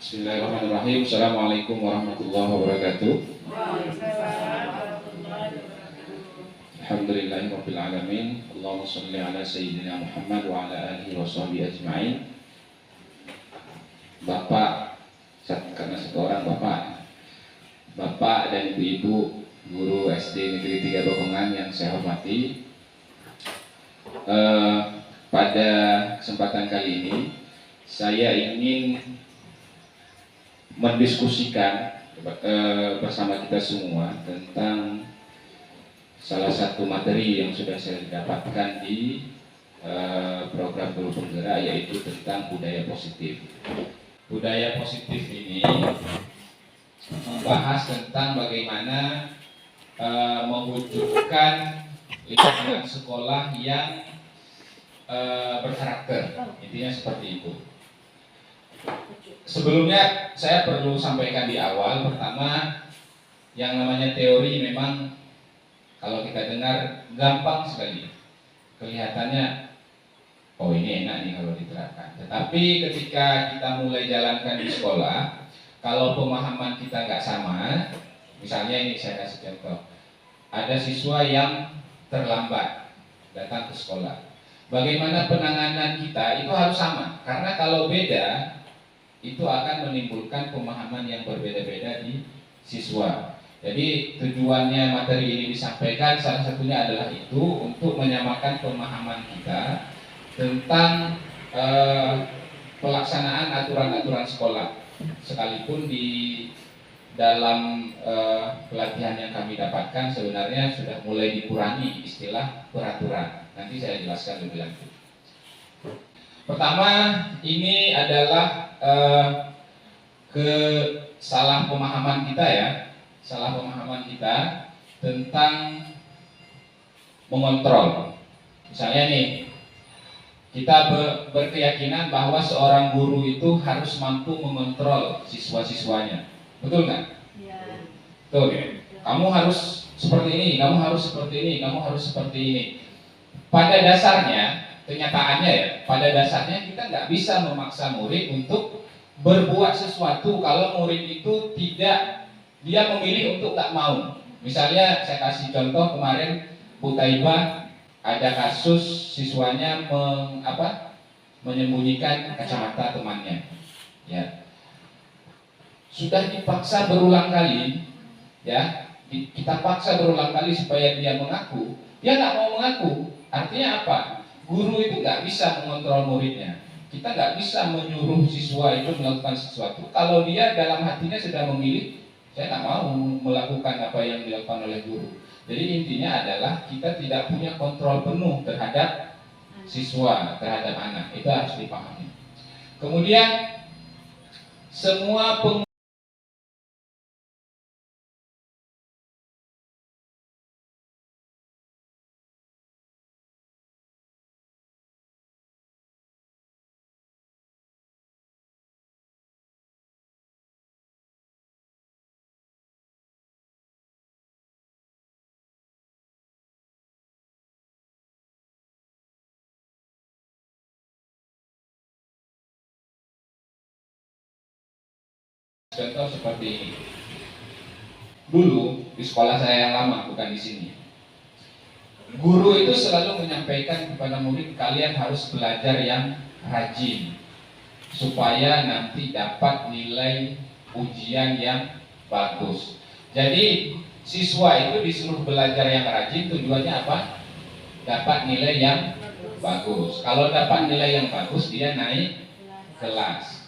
Bismillahirrahmanirrahim. Assalamualaikum warahmatullahi wabarakatuh. Alhamdulillahirabbil alamin. Allahumma shalli ala sayyidina Muhammad wa ala alihi washabihi ajmain. Bapak, karena satu orang Bapak dan ibu-ibu guru SD Negeri 3 Bokongan yang saya hormati, pada kesempatan kali ini saya ingin mendiskusikan bersama kita semua tentang salah satu materi yang sudah saya dapatkan di program Guru Penggerak, yaitu tentang budaya positif. Budaya positif ini membahas tentang bagaimana mewujudkan lingkungan sekolah yang berkarakter, intinya seperti itu. Sebelumnya saya perlu sampaikan di awal, pertama, yang namanya teori memang kalau kita dengar gampang sekali, kelihatannya oh ini enak nih kalau diterapkan. Tetapi ketika kita mulai jalankan di sekolah, kalau pemahaman kita nggak sama, misalnya ini saya kasih contoh, ada siswa yang terlambat datang ke sekolah, bagaimana penanganan kita itu harus sama, karena kalau beda itu akan menimbulkan pemahaman yang berbeda-beda di siswa. Jadi tujuannya materi ini disampaikan salah satunya adalah itu, untuk menyamakan pemahaman kita tentang pelaksanaan aturan-aturan sekolah. Sekalipun di dalam pelatihan yang kami dapatkan sebenarnya sudah mulai dikurangi istilah peraturan. Nanti saya jelaskan lebih lanjut. Pertama, ini adalah salah pemahaman kita ya, salah pemahaman kita tentang mengontrol. Misalnya nih, kita berkeyakinan bahwa seorang guru itu harus mampu mengontrol siswa-siswanya, betul nggak? Iya. Betul ya. Kamu harus seperti ini, kamu harus seperti ini, kamu harus seperti ini. Pada dasarnya, kenyataannya ya, pada dasarnya kita nggak bisa memaksa murid untuk berbuat sesuatu kalau murid itu tidak, dia memilih untuk nggak mau. Misalnya saya kasih contoh, kemarin Bu Taibah ada kasus siswanya menyembunyikan kacamata temannya, ya. Sudah dipaksa berulang kali, ya, kita paksa berulang kali supaya dia mengaku, dia nggak mau mengaku. Artinya apa? Guru itu nggak bisa mengontrol muridnya. Kita nggak bisa menyuruh siswa itu melakukan sesuatu kalau dia dalam hatinya sudah memilih, saya nggak mau melakukan apa yang dilakukan oleh guru. Jadi intinya adalah kita tidak punya kontrol penuh terhadap siswa, terhadap anak. Itu harus dipahami. Kemudian semua contoh seperti ini. Dulu di sekolah saya yang lama, bukan di sini, guru itu selalu menyampaikan kepada murid, kalian harus belajar yang rajin supaya nanti dapat nilai ujian yang bagus. Jadi siswa itu disuruh belajar yang rajin, tujuannya apa? Dapat nilai yang bagus. Kalau dapat nilai yang bagus, dia naik kelas.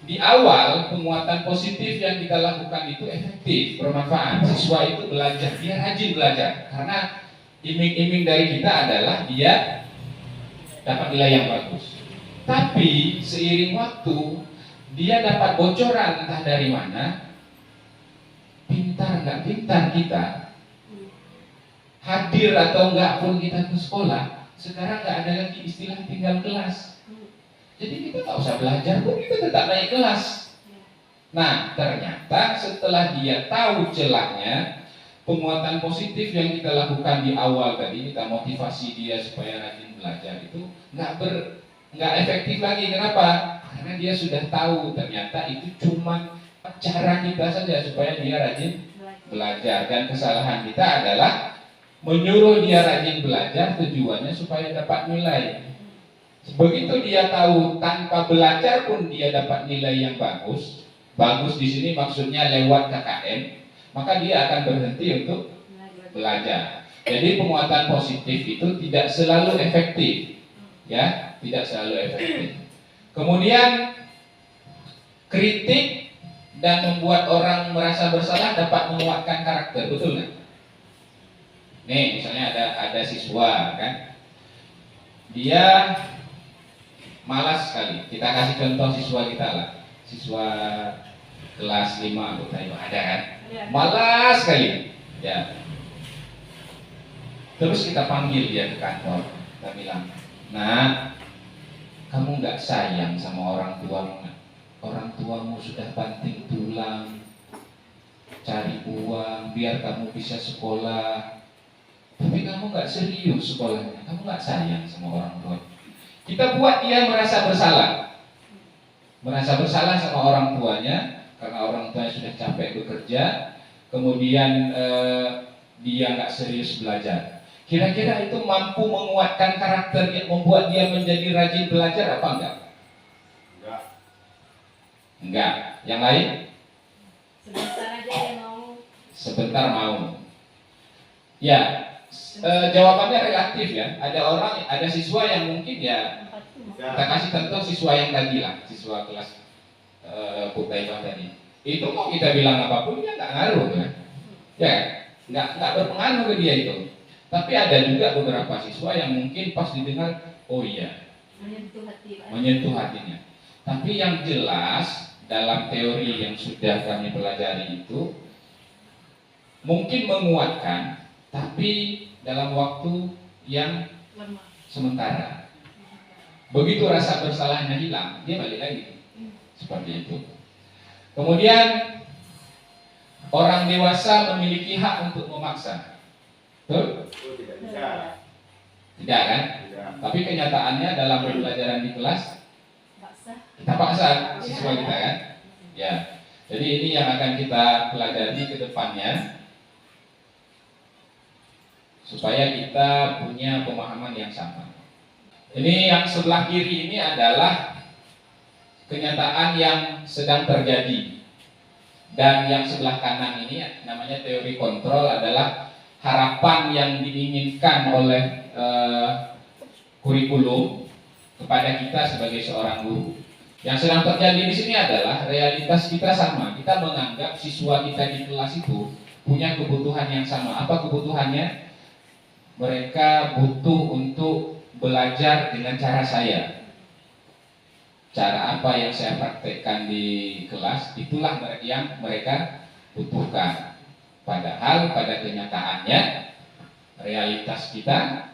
Di awal penguatan positif yang kita lakukan itu efektif, bermanfaat. Siswa itu belajar, dia rajin belajar, karena iming-iming dari kita adalah dia dapat nilai yang bagus. Tapi seiring waktu dia dapat bocoran entah dari mana, pintar nggak pintar kita, hadir atau enggak pun kita ke sekolah, sekarang nggak ada lagi istilah tinggal kelas. Jadi kita nggak usah belajar pun kita tetap naik kelas. Nah, ternyata setelah dia tahu celahnya, penguatan positif yang kita lakukan di awal tadi, kita motivasi dia supaya rajin belajar, itu nggak nggak efektif lagi. Kenapa? Karena dia sudah tahu ternyata itu cuma cara kita saja supaya dia rajin belajar, dan kesalahan kita adalah menyuruh dia rajin belajar tujuannya supaya dapat nilai. Begitu dia tahu tanpa belajar pun dia dapat nilai yang bagus, bagus di sini maksudnya lewat KKM, maka dia akan berhenti untuk belajar. Jadi penguatan positif itu tidak selalu efektif, ya, tidak selalu efektif. Kemudian kritik dan membuat orang merasa bersalah dapat menguatkan karakter, betul nggak? Nih, misalnya ada siswa kan, dia malas sekali. Kita kasih contoh siswa kita lah, siswa kelas 5 anggota itu ada kan, malas sekali, ya. Terus kita panggil dia ke kantor, kita bilang, "Nah, kamu nggak sayang sama orang tuamu? Orang tuamu sudah banting tulang cari uang biar kamu bisa sekolah, tapi kamu nggak serius sekolahnya, kamu nggak sayang sama orang tua." Kita buat dia merasa bersalah sama orang tuanya karena orang tuanya sudah capek bekerja, kemudian dia nggak serius belajar. Kira-kira itu mampu menguatkan karakternya, membuat dia menjadi rajin belajar apa enggak? Enggak. Yang lain? Sebentar aja ya mau. Sebentar mau. Ya, jawabannya relatif ya. Ada siswa yang mungkin ya, kita kasih contoh siswa yang tadi lah, siswa kelas Putaibah tadi. Itu mau kita bilang apapun dia nggak ngaruh ya. Ya, nggak berpengaruh ke dia itu. Tapi ada juga beberapa siswa yang mungkin pas didengar, oh iya, menyentuh hatinya. Tapi yang jelas dalam teori yang sudah kami pelajari itu mungkin menguatkan, tapi dalam waktu yang sementara. Begitu rasa bersalahnya hilang, dia balik lagi. Seperti itu. Kemudian orang dewasa memiliki hak untuk memaksa. Betul? Tidak bisa. Tidak kan? Tidak. Tapi kenyataannya dalam pembelajaran di kelas kita paksa siswa kita kan? Ya. Jadi ini yang akan kita pelajari ke depannya supaya kita punya pemahaman yang sama. Ini yang sebelah kiri ini adalah kenyataan yang sedang terjadi. Dan yang sebelah kanan ini namanya teori kontrol adalah harapan yang diinginkan oleh kurikulum kepada kita sebagai seorang guru. Yang sedang terjadi di sini adalah realitas kita sama. Kita menganggap siswa kita di kelas itu punya kebutuhan yang sama. Apa kebutuhannya? Mereka butuh untuk belajar dengan cara saya. Cara apa yang saya praktekkan di kelas, itulah yang mereka butuhkan. Padahal pada kenyataannya realitas kita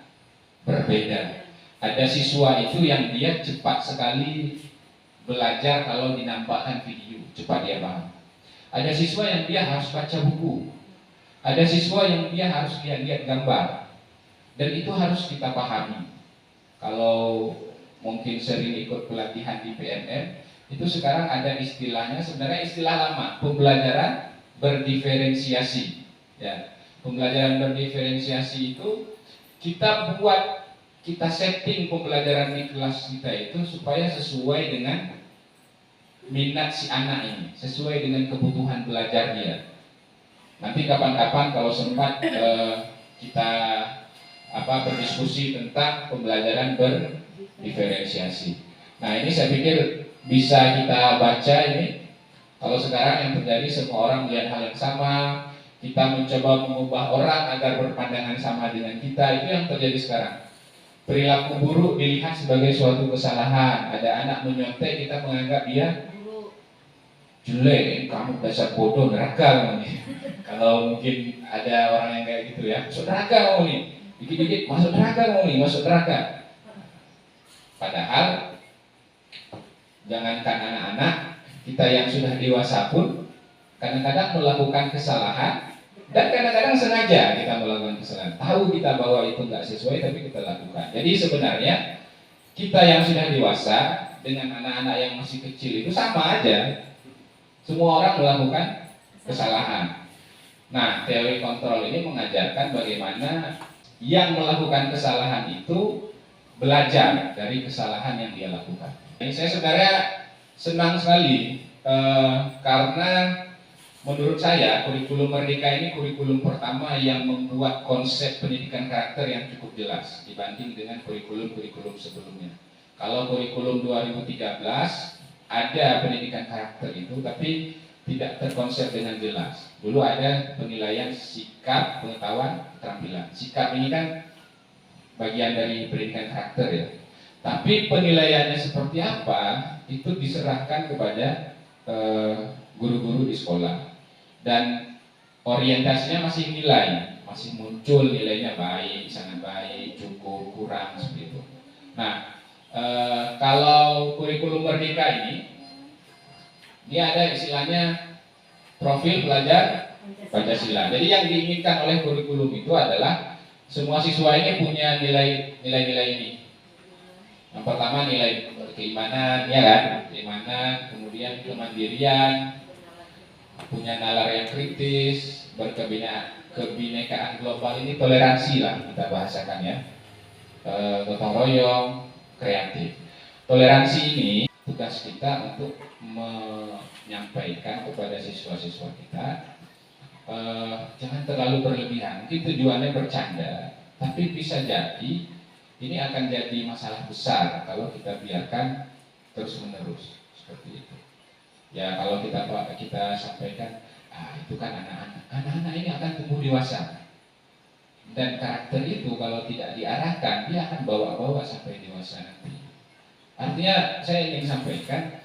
berbeda. Ada siswa itu yang dia cepat sekali belajar kalau dinampakkan video, cepat dia paham. Ada siswa yang dia harus baca buku. Ada siswa yang dia harus lihat-lihat gambar. Dan itu harus kita pahami. Kalau mungkin sering ikut pelatihan di PNM, itu sekarang ada istilahnya, sebenarnya istilah lama, pembelajaran berdiferensiasi. Ya, pembelajaran berdiferensiasi itu kita setting pembelajaran di kelas kita itu supaya sesuai dengan minat si anak ini, sesuai dengan kebutuhan belajar dia. Nanti kapan-kapan kalau sempat kita berdiskusi tentang pembelajaran berdiferensiasi. Nah, ini saya pikir bisa kita baca ini. Kalau sekarang yang terjadi semua orang melihat hal yang sama, kita mencoba mengubah orang agar berpandangan sama dengan kita, itu yang terjadi sekarang. Perilaku buruk dilihat sebagai suatu kesalahan. Ada anak menyontek, kita menganggap dia jelek, kamu dasar bodoh, neraka kamu nih. Kalau mungkin ada orang yang kayak gitu ya, masuk neraka kamu nih, dikit-dikit masuk neraka kamu nih, masuk neraka. Padahal jangankan anak-anak, kita yang sudah dewasa pun kadang-kadang melakukan kesalahan, dan kadang-kadang sengaja kita melakukan kesalahan. Tahu kita bahwa itu nggak sesuai, tapi kita lakukan. Jadi sebenarnya kita yang sudah dewasa dengan anak-anak yang masih kecil itu sama aja. Semua orang melakukan kesalahan. Nah, teori kontrol ini mengajarkan bagaimana yang melakukan kesalahan itu belajar dari kesalahan yang dia lakukan. Ini saya sebenarnya senang sekali karena menurut saya kurikulum Merdeka ini kurikulum pertama yang membuat konsep pendidikan karakter yang cukup jelas dibanding dengan kurikulum-kurikulum sebelumnya. Kalau kurikulum 2013 ada pendidikan karakter itu, tapi tidak terkonsep dengan jelas. Dulu ada penilaian sikap, pengetahuan, keterampilan. Sikap ini kan bagian dari pendidikan karakter ya. Tapi penilaiannya seperti apa itu diserahkan kepada guru-guru di sekolah. Dan orientasinya masih nilai, masih muncul nilainya baik, sangat baik, cukup, kurang seperti itu. Nah, kalau kurikulum Merdeka ini, dia ada istilahnya profil pelajar Pancasila. Jadi yang diinginkan oleh kurikulum itu adalah semua siswa ini punya nilai-nilai ini. Yang pertama nilai keimanan, ya kan? Keimanan, kemudian kemandirian, punya nalar yang kritis, kebinekaan global, ini toleransi lah kita bahasakan ya, gotong royong, kreatif. Toleransi ini tugas kita untuk menyampaikan kepada siswa-siswa kita, jangan terlalu berlebihan. Mungkin tujuannya bercanda, tapi bisa jadi ini akan jadi masalah besar kalau kita biarkan terus-menerus seperti itu. Ya, kalau kita sampaikan, itu kan anak-anak ini akan tumbuh dewasa, dan karakter itu kalau tidak diarahkan dia akan bawa-bawa sampai dewasa nanti. Artinya saya ingin sampaikan,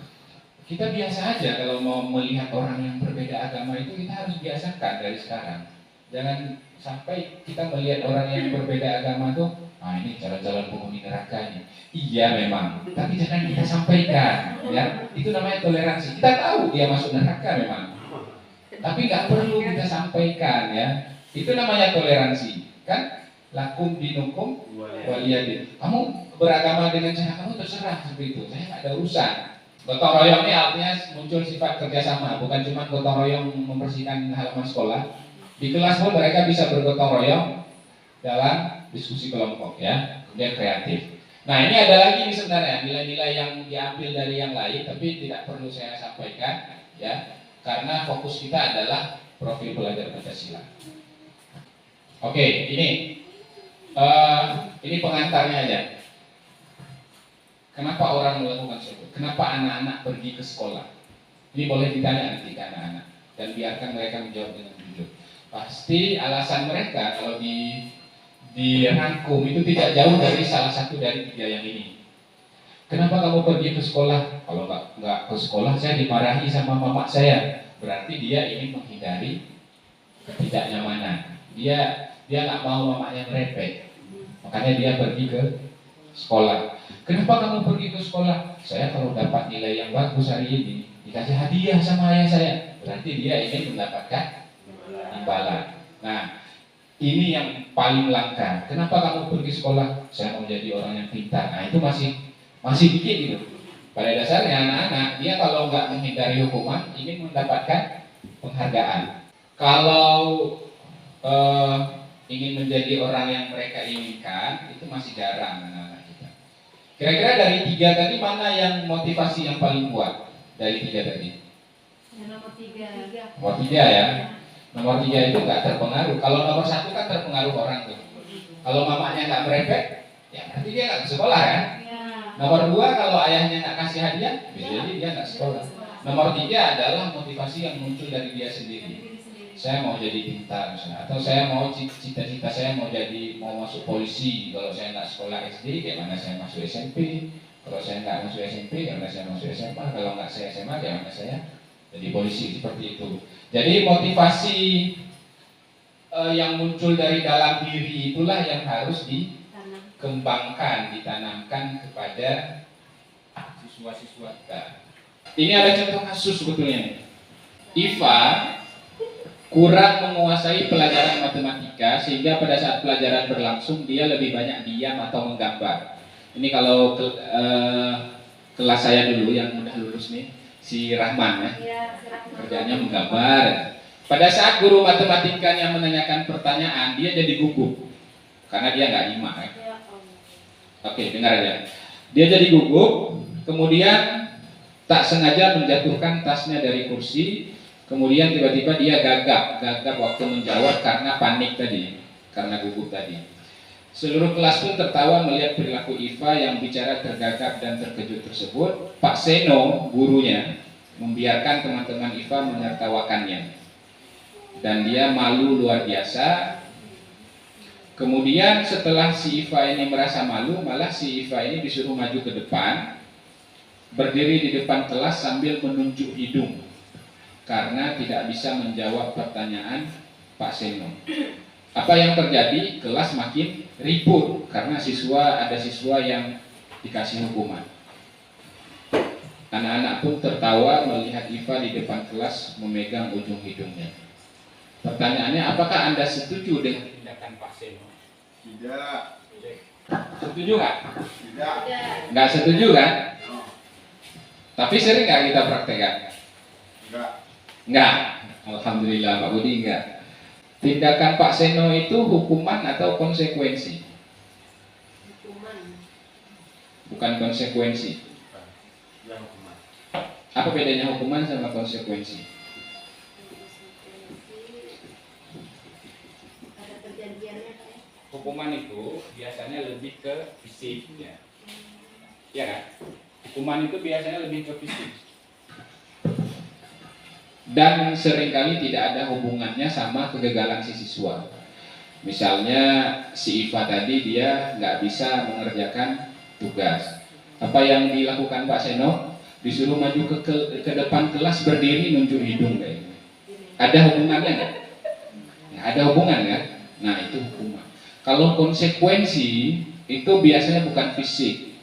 kita biasa aja kalau mau melihat orang yang berbeda agama itu kita harus biasakan dari sekarang. Jangan sampai kita melihat orang yang berbeda agama tuh, ini calon-calon penghuni neraka ini. Iya memang, tapi jangan kita sampaikan, ya. Itu namanya toleransi. Kita tahu dia masuk neraka memang, tapi nggak perlu kita sampaikan, ya. Itu namanya toleransi, kan? Lakum dinukum waliyadin. Kamu beragama dengan cara kamu terserah seperti itu. Saya nggak ada urusan. Gotong royong ini artinya muncul sifat kerjasama, bukan cuma gotong royong membersihkan halaman sekolah. Di kelas pun mereka bisa bergotong royong dalam diskusi kelompok, ya. Kemudian kreatif. Nah, ini ada lagi nih sebenarnya nilai-nilai yang diambil dari yang lain, tapi tidak perlu saya sampaikan, ya, karena fokus kita adalah profil pelajar Pancasila. Oke, ini pengantarnya aja. Kenapa orang melakukan sesuatu? Kenapa anak-anak pergi ke sekolah? Ini boleh ditanya nanti ke anak-anak dan biarkan mereka menjawab dengan jujur. Pasti alasan mereka kalau dirangkum itu tidak jauh dari salah satu dari tiga yang ini. Kenapa kamu pergi ke sekolah? Kalau nggak ke sekolah saya dimarahi sama mama saya. Berarti dia ingin menghindari ketidaknyamanan. Dia nggak mau mamanya merepek. Makanya dia pergi ke sekolah. Kenapa kamu pergi ke sekolah? Saya kalau dapat nilai yang bagus hari ini dikasih hadiah sama ayah saya. Berarti dia ingin mendapatkan imbalan. Nah, ini yang paling langka. Kenapa kamu pergi sekolah? Saya mau jadi orang yang pintar. Nah, itu masih dikit gitu. Pada dasarnya anak-anak dia kalau nggak menghindari hukuman ingin mendapatkan penghargaan. Kalau ingin menjadi orang yang mereka inginkan itu masih jarang anak-anak kita. Kira-kira dari tiga tadi mana yang motivasi yang paling kuat dari tiga tadi? Nomor 3. Nomor 3 ya. Nomor 3 itu nggak terpengaruh. Kalau nomor 1 kan terpengaruh orang tuh. Kalau mamanya nggak merepek, ya berarti dia nggak ke sekolah ya. Nomor 2 kalau ayahnya nggak kasih hadiah, bisa jadi dia nggak sekolah. Nomor 3 adalah motivasi yang muncul dari dia sendiri. Saya mau jadi pintar misalnya, atau saya mau cita-cita saya mau masuk polisi. Kalau saya nggak sekolah SD, kayak mana saya masuk SMP? Kalau saya nggak masuk SMP, kayak mana saya masuk SMA? Kalau nggak saya SMA, kayak mana saya jadi polisi, seperti itu. Jadi motivasi yang muncul dari dalam diri itulah yang harus dikembangkan, ditanamkan kepada siswa-siswa kita. Ini ada contoh kasus sebetulnya. Iva kurang menguasai pelajaran matematika sehingga pada saat pelajaran berlangsung dia lebih banyak diam atau menggambar. Ini kalau kelas saya dulu yang udah lulus nih, si Rahman ya, Iya, silakan. kerjanya menggambar. Pada saat guru matematikanya menanyakan pertanyaan, dia jadi gugup karena dia nggak nyimak ya. Ya, Om. Oke, dengar ya. Dia jadi gugup, kemudian tak sengaja menjatuhkan tasnya dari kursi, kemudian tiba-tiba dia gagap waktu menjawab karena panik tadi, karena gugup tadi. Seluruh kelas pun tertawa melihat perilaku Iva yang bicara tergagap dan terkejut tersebut. Pak Seno, gurunya, membiarkan teman-teman Iva menertawakannya. Dan dia malu luar biasa. Kemudian setelah si Iva ini merasa malu, malah si Iva ini disuruh maju ke depan, berdiri di depan kelas sambil menunjuk hidung karena tidak bisa menjawab pertanyaan Pak Seno. Apa yang terjadi? Kelas makin ribut karena ada siswa yang dikasih hukuman. Anak-anak pun tertawa melihat Iva di depan kelas memegang ujung hidungnya. Pertanyaannya, apakah Anda setuju dengan tindakan Pak Seno? Tidak. Setuju nggak? Tidak. Udah. Nggak setuju kan? No. Tapi sering nggak kita praktekkan? Enggak. Nggak. Alhamdulillah Pak Budi nggak. Tindakan Pak Seno itu hukuman atau konsekuensi? Hukuman. Bukan konsekuensi. Yang hukuman. Apa bedanya hukuman sama konsekuensi? Ada perjanjiannya, Pak ya? Hukuman itu biasanya lebih ke fisik ya. Ya kan? Hukuman itu biasanya lebih ke fisik. Dan seringkali tidak ada hubungannya sama kegagalan si siswa. Misalnya si Iva tadi dia nggak bisa mengerjakan tugas. Apa yang dilakukan Pak Seno? Disuruh maju ke depan kelas berdiri nunjuk hidung kayak gitu. Ada hubungannya nggak? Ya, ada hubungan kan? Nah itu hukuman. Kalau konsekuensi itu biasanya bukan fisik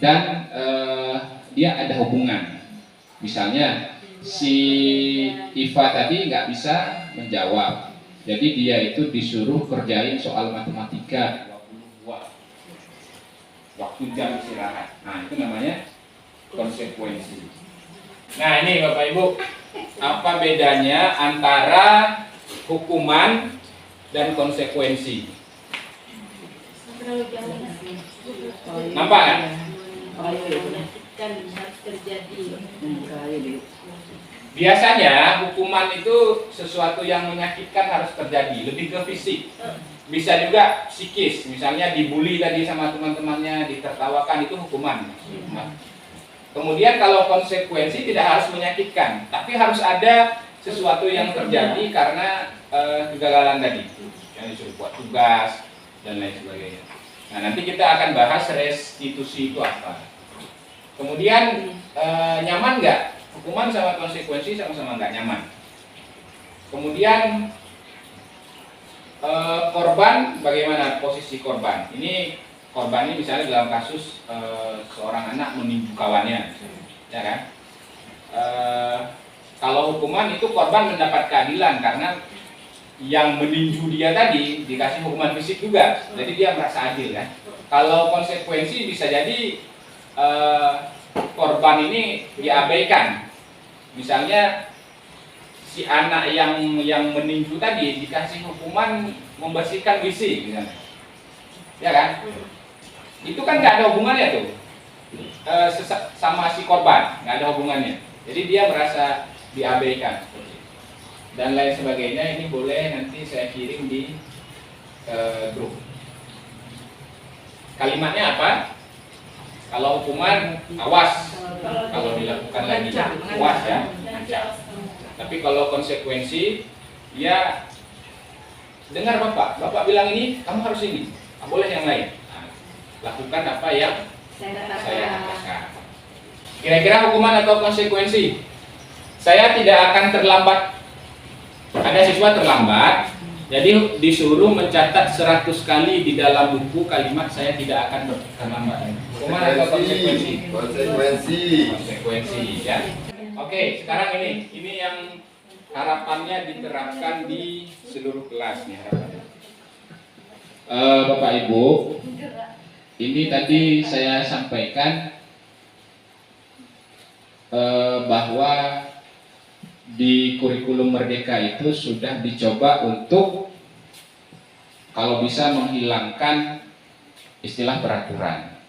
dan dia ada hubungan. Misalnya si Iva tadi nggak bisa menjawab, jadi dia itu disuruh kerjain soal matematika 22 waktu jam istirahat. Nah itu namanya konsekuensi. Nah ini Bapak Ibu, apa bedanya antara hukuman dan konsekuensi? Terlalu jauh ya. Nampak kan? Menyakitkan harus terjadi. Biasanya hukuman itu sesuatu yang menyakitkan harus terjadi, lebih ke fisik. Bisa juga psikis, misalnya dibully tadi sama teman-temannya, ditertawakan, itu hukuman. Kemudian kalau konsekuensi tidak harus menyakitkan, tapi harus ada sesuatu yang terjadi karena kegagalan tadi, yang disuruh buat tugas dan lain sebagainya. Nah nanti kita akan bahas restitusi itu apa. Kemudian nyaman nggak? Hukuman sama konsekuensi sama-sama nggak nyaman. Kemudian korban, bagaimana posisi korban? Ini korban ini misalnya dalam kasus seorang anak meninju kawannya, ya kan? Kalau hukuman itu korban mendapat keadilan karena yang meninju dia tadi dikasih hukuman fisik juga, jadi dia merasa adil kan. Kalau konsekuensi bisa jadi korban ini diabaikan. Misalnya si anak yang meninju tadi dikasih hukuman membersihkan WC misalnya, ya kan? Itu kan nggak ada hubungannya tuh sama si korban, nggak ada hubungannya. Jadi dia merasa diabaikan dan lain sebagainya. Ini boleh nanti saya kirim di grup. Kalimatnya apa? Kalau hukuman awas, kalau dilakukan lagi awas ya. Tapi kalau konsekuensi, ya dengar bapak bilang ini, kamu harus ini, nggak boleh yang lain. Nah, lakukan apa yang saya katakan. Kira-kira hukuman atau konsekuensi? Saya tidak akan terlambat. Ada siswa terlambat, jadi disuruh mencatat 100 kali di dalam buku kalimat saya tidak akan terlambat. Hukuman atau konsekuensi? Konsekuensi ya. Oke, sekarang ini yang harapannya diterapkan di seluruh kelas nih harapannya. Bapak Ibu, ini tadi saya sampaikan bahwa di kurikulum Merdeka itu sudah dicoba untuk kalau bisa menghilangkan istilah peraturan.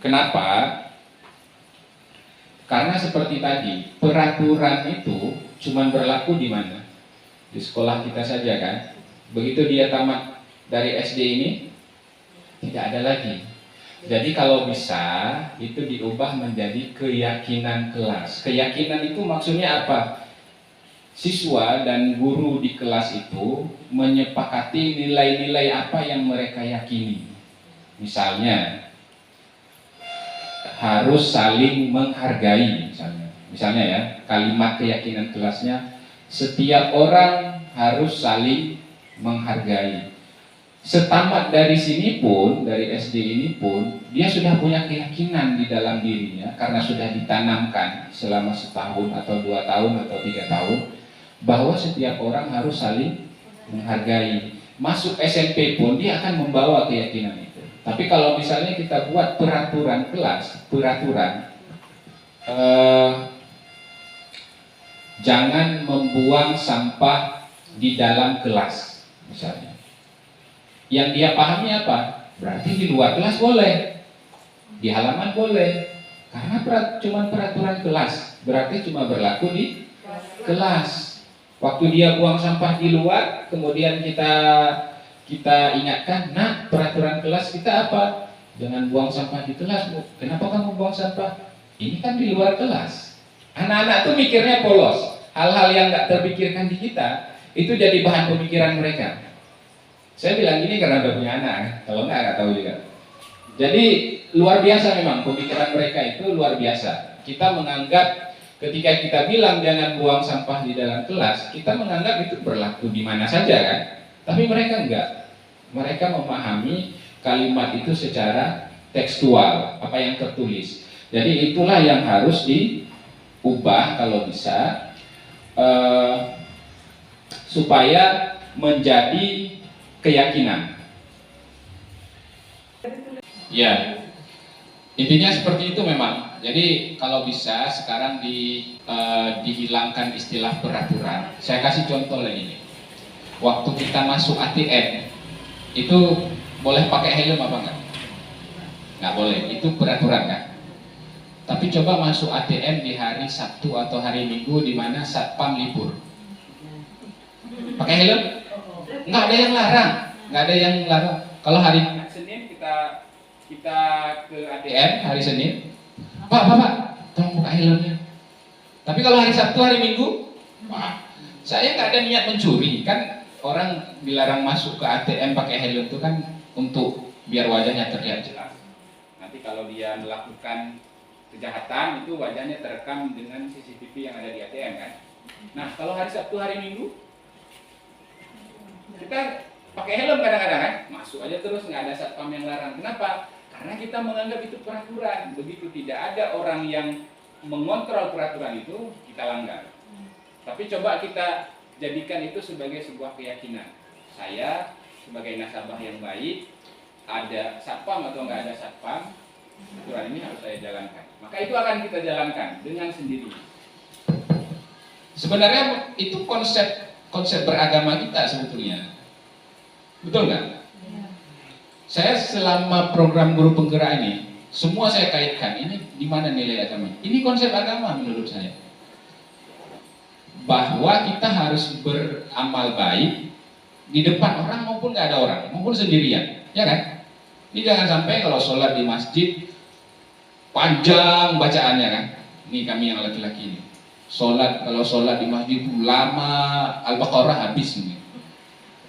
Kenapa? Karena seperti tadi, peraturan itu cuma berlaku di mana? Di sekolah kita saja kan. Begitu dia tamat dari SD ini, tidak ada lagi. Jadi kalau bisa, itu diubah menjadi keyakinan kelas. Keyakinan itu maksudnya apa? Siswa dan guru di kelas itu menyepakati nilai-nilai apa yang mereka yakini. Misalnya, harus saling menghargai misalnya ya, kalimat keyakinan kelasnya, setiap orang harus saling menghargai. Setamat dari sini pun, dari SD ini pun, dia sudah punya keyakinan di dalam dirinya karena sudah ditanamkan selama setahun atau 2 tahun atau 3 tahun bahwa setiap orang harus saling menghargai. Masuk SMP pun dia akan membawa keyakinan itu. Tapi kalau misalnya kita buat peraturan kelas, jangan membuang sampah di dalam kelas, misalnya. Yang dia pahami apa? Berarti di luar kelas boleh, di halaman boleh, karena cuma peraturan kelas, berarti cuma berlaku di kelas. Waktu dia buang sampah di luar, kemudian kita ingatkan, nah peraturan kelas kita apa? Jangan buang sampah di kelas, Bu. Kenapa kamu buang sampah? Ini kan di luar kelas. Anak-anak tuh mikirnya polos. Hal-hal yang nggak terpikirkan di kita, itu jadi bahan pemikiran mereka. Saya bilang gini karena udah punya anak, kalau nggak tahu juga. Jadi luar biasa memang pemikiran mereka itu luar biasa. Kita menganggap ketika kita bilang jangan buang sampah di dalam kelas, kita menganggap itu berlaku di mana saja kan. Tapi mereka enggak. Mereka memahami kalimat itu secara tekstual, apa yang tertulis. Jadi itulah yang harus diubah kalau bisa, supaya menjadi keyakinan. Ya, intinya seperti itu memang. Jadi kalau bisa sekarang dihilangkan istilah peraturan. Saya kasih contoh lagi nih. Waktu kita masuk ATM itu boleh pakai helm apa enggak? Nggak boleh, itu peraturan kan? Tapi coba masuk ATM di hari Sabtu atau hari Minggu di mana satpam libur. Pakai helm? Nggak ada yang larang, nggak ada yang larang. Kalau hari Senin kita ke ATM hari Senin, Pak, tolong buka helmnya. Tapi kalau hari Sabtu, hari Minggu, Pak, saya nggak ada niat mencuri kan. Orang dilarang masuk ke ATM pakai helm itu kan untuk biar wajahnya terlihat jelas. Nanti kalau dia melakukan kejahatan itu wajahnya terekam dengan CCTV yang ada di ATM kan. Nah kalau hari Sabtu, hari Minggu kita pakai helm kadang-kadang kan, masuk aja terus nggak ada satpam yang larang. Kenapa? Karena kita menganggap itu peraturan. Begitu tidak ada orang yang mengontrol peraturan itu, kita langgar. Tapi coba kita jadikan itu sebagai sebuah keyakinan. Saya sebagai nasabah yang baik, ada satpam atau nggak ada satpam, aturan ini harus saya jalankan. Maka itu akan kita jalankan dengan sendiri. Sebenarnya itu konsep beragama kita sebetulnya. Betul nggak? Ya. Saya selama program guru penggerak ini, semua saya kaitkan, ini di mana nilai agama? Ini konsep agama menurut saya. Bahwa kita harus beramal baik di depan orang maupun nggak ada orang, maupun sendirian, ya kan? Ini jangan sampai kalau sholat di masjid panjang bacaannya kan? Ini kami yang laki-laki ini. Kalau sholat di masjid itu lama, Al-Baqarah habis ini.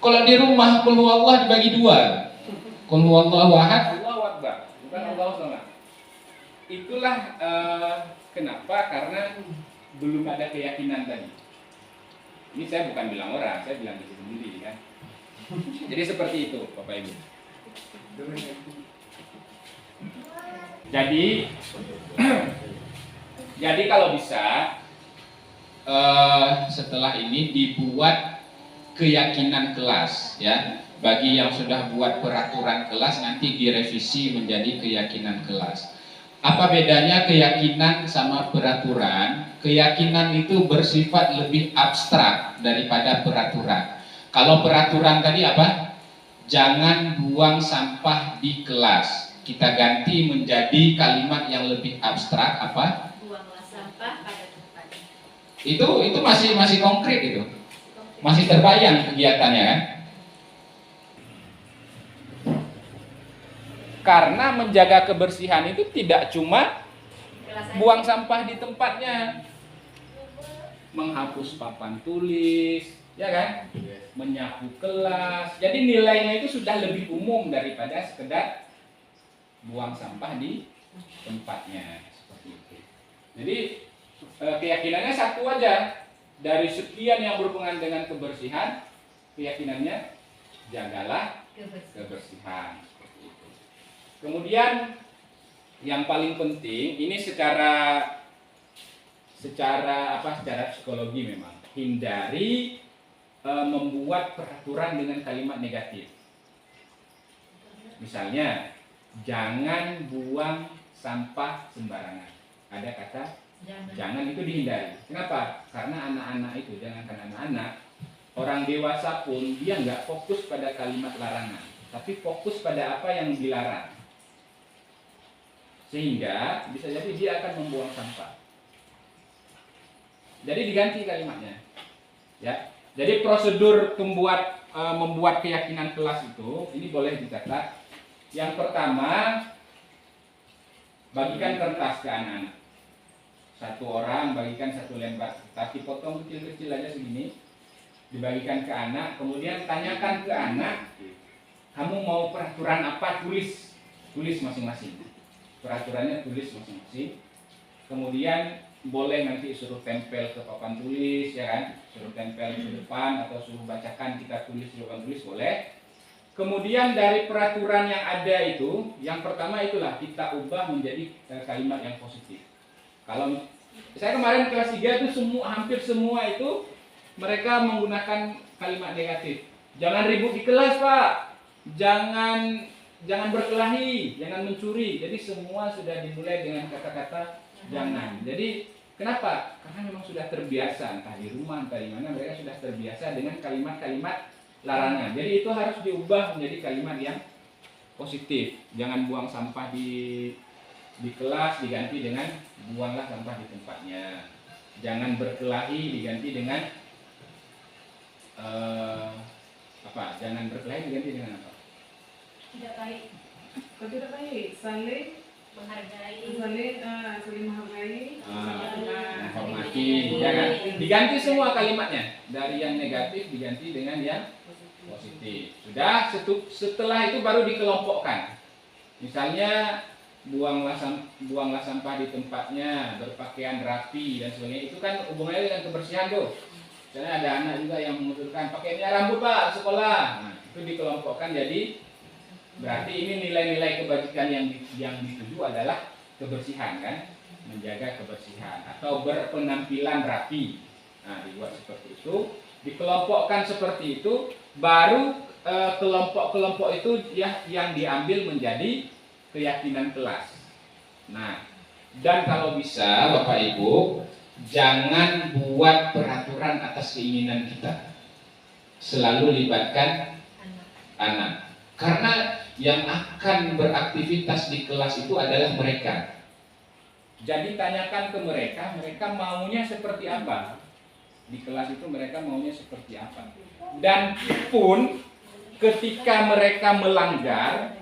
Kalau di rumah qul huwallah dibagi 2. Qul huwallahu ahad, Allahu akbar, bukan Allahu samad. Itulah kenapa, karena belum ada keyakinan tadi. Ini saya bukan bilang orang, saya bilang diri sendiri kan. Jadi seperti itu, Bapak Ibu. Jadi kalau bisa setelah ini dibuat keyakinan kelas ya. Bagi yang sudah buat peraturan kelas nanti direvisi menjadi keyakinan kelas. Apa bedanya keyakinan sama peraturan? Keyakinan itu bersifat lebih abstrak daripada peraturan. Kalau peraturan tadi apa? Jangan buang sampah di kelas. Kita ganti menjadi kalimat yang lebih abstrak apa? Buanglah sampah pada tempatnya. Itu masih konkret itu. Masih terbayang kegiatannya kan? Karena menjaga kebersihan itu tidak cuma buang sampah di tempatnya, menghapus papan tulis, ya kan? Menyapu kelas. Jadi nilainya itu sudah lebih umum daripada sekedar buang sampah di tempatnya seperti itu. Jadi keyakinannya satu aja. Dari sekian yang berhubungan dengan kebersihan, keyakinannya jagalah kebersihan. Kemudian yang paling penting ini secara psikologi memang hindari membuat peraturan dengan kalimat negatif. Misalnya jangan buang sampah sembarangan. Ada kata jangan itu dihindari. Kenapa? Karena anak-anak itu, jangankan anak-anak, orang dewasa pun dia nggak fokus pada kalimat larangan, tapi fokus pada apa yang dilarang. Sehingga bisa jadi dia akan membuang sampah. Jadi diganti kalimatnya. Ya. Jadi prosedur membuat keyakinan kelas itu ini boleh dicatat. Yang pertama, bagikan kertas ke anak-anak. Satu orang bagikan satu lembar, tapi potong kecil-kecil aja segini. Dibagikan ke anak, kemudian tanyakan ke anak, kamu mau peraturan apa? Tulis masing-masing. Peraturannya tulis masing-masing. Kemudian boleh nanti suruh tempel ke papan tulis, ya kan? Suruh tempel ke depan atau suruh bacakan kita tulis di papan tulis boleh. Kemudian dari peraturan yang ada itu, yang pertama itulah kita ubah menjadi kalimat yang positif. Kalau saya kemarin kelas 3 itu hampir semua itu mereka menggunakan kalimat negatif. Jangan ribut di kelas, Pak. Jangan berkelahi, jangan mencuri. Jadi semua sudah dimulai dengan kata-kata jangan. Jadi kenapa? Karena memang sudah terbiasa, entah di rumah, entah di mana, mereka sudah terbiasa dengan kalimat-kalimat larangan. Jadi itu harus diubah menjadi kalimat yang positif. Jangan buang sampah di kelas, diganti dengan buanglah sampah di tempatnya. Jangan berkelahi, diganti dengan Jangan berkelahi diganti dengan apa? Tidak baik. Kalau tidak baik, saling Menghargai. saling menghargai, Menghormati, jangan diganti semua kalimatnya. Dari yang negatif diganti dengan yang positif. Sudah, setelah itu baru dikelompokkan. Misalnya buanglah sampah di tempatnya, berpakaian rapi dan sebagainya. Itu kan hubungannya dengan kebersihan tuh. Misalnya ada anak juga yang mengusulkan pakainya rambut Pak sekolah. Nah, itu dikelompokkan jadi berarti ini nilai-nilai kebajikan yang dituju adalah kebersihan kan, menjaga kebersihan atau berpenampilan rapi. Nah, dibuat seperti itu, dikelompokkan seperti itu, baru kelompok-kelompok itu yang diambil menjadi keyakinan kelas. Nah, dan kalau bisa Bapak Ibu jangan buat peraturan atas keinginan kita. Selalu libatkan anak. Karena yang akan beraktivitas di kelas itu adalah mereka. Jadi tanyakan ke mereka, mereka maunya seperti apa? Di kelas itu mereka maunya seperti apa? Dan pun ketika mereka melanggar,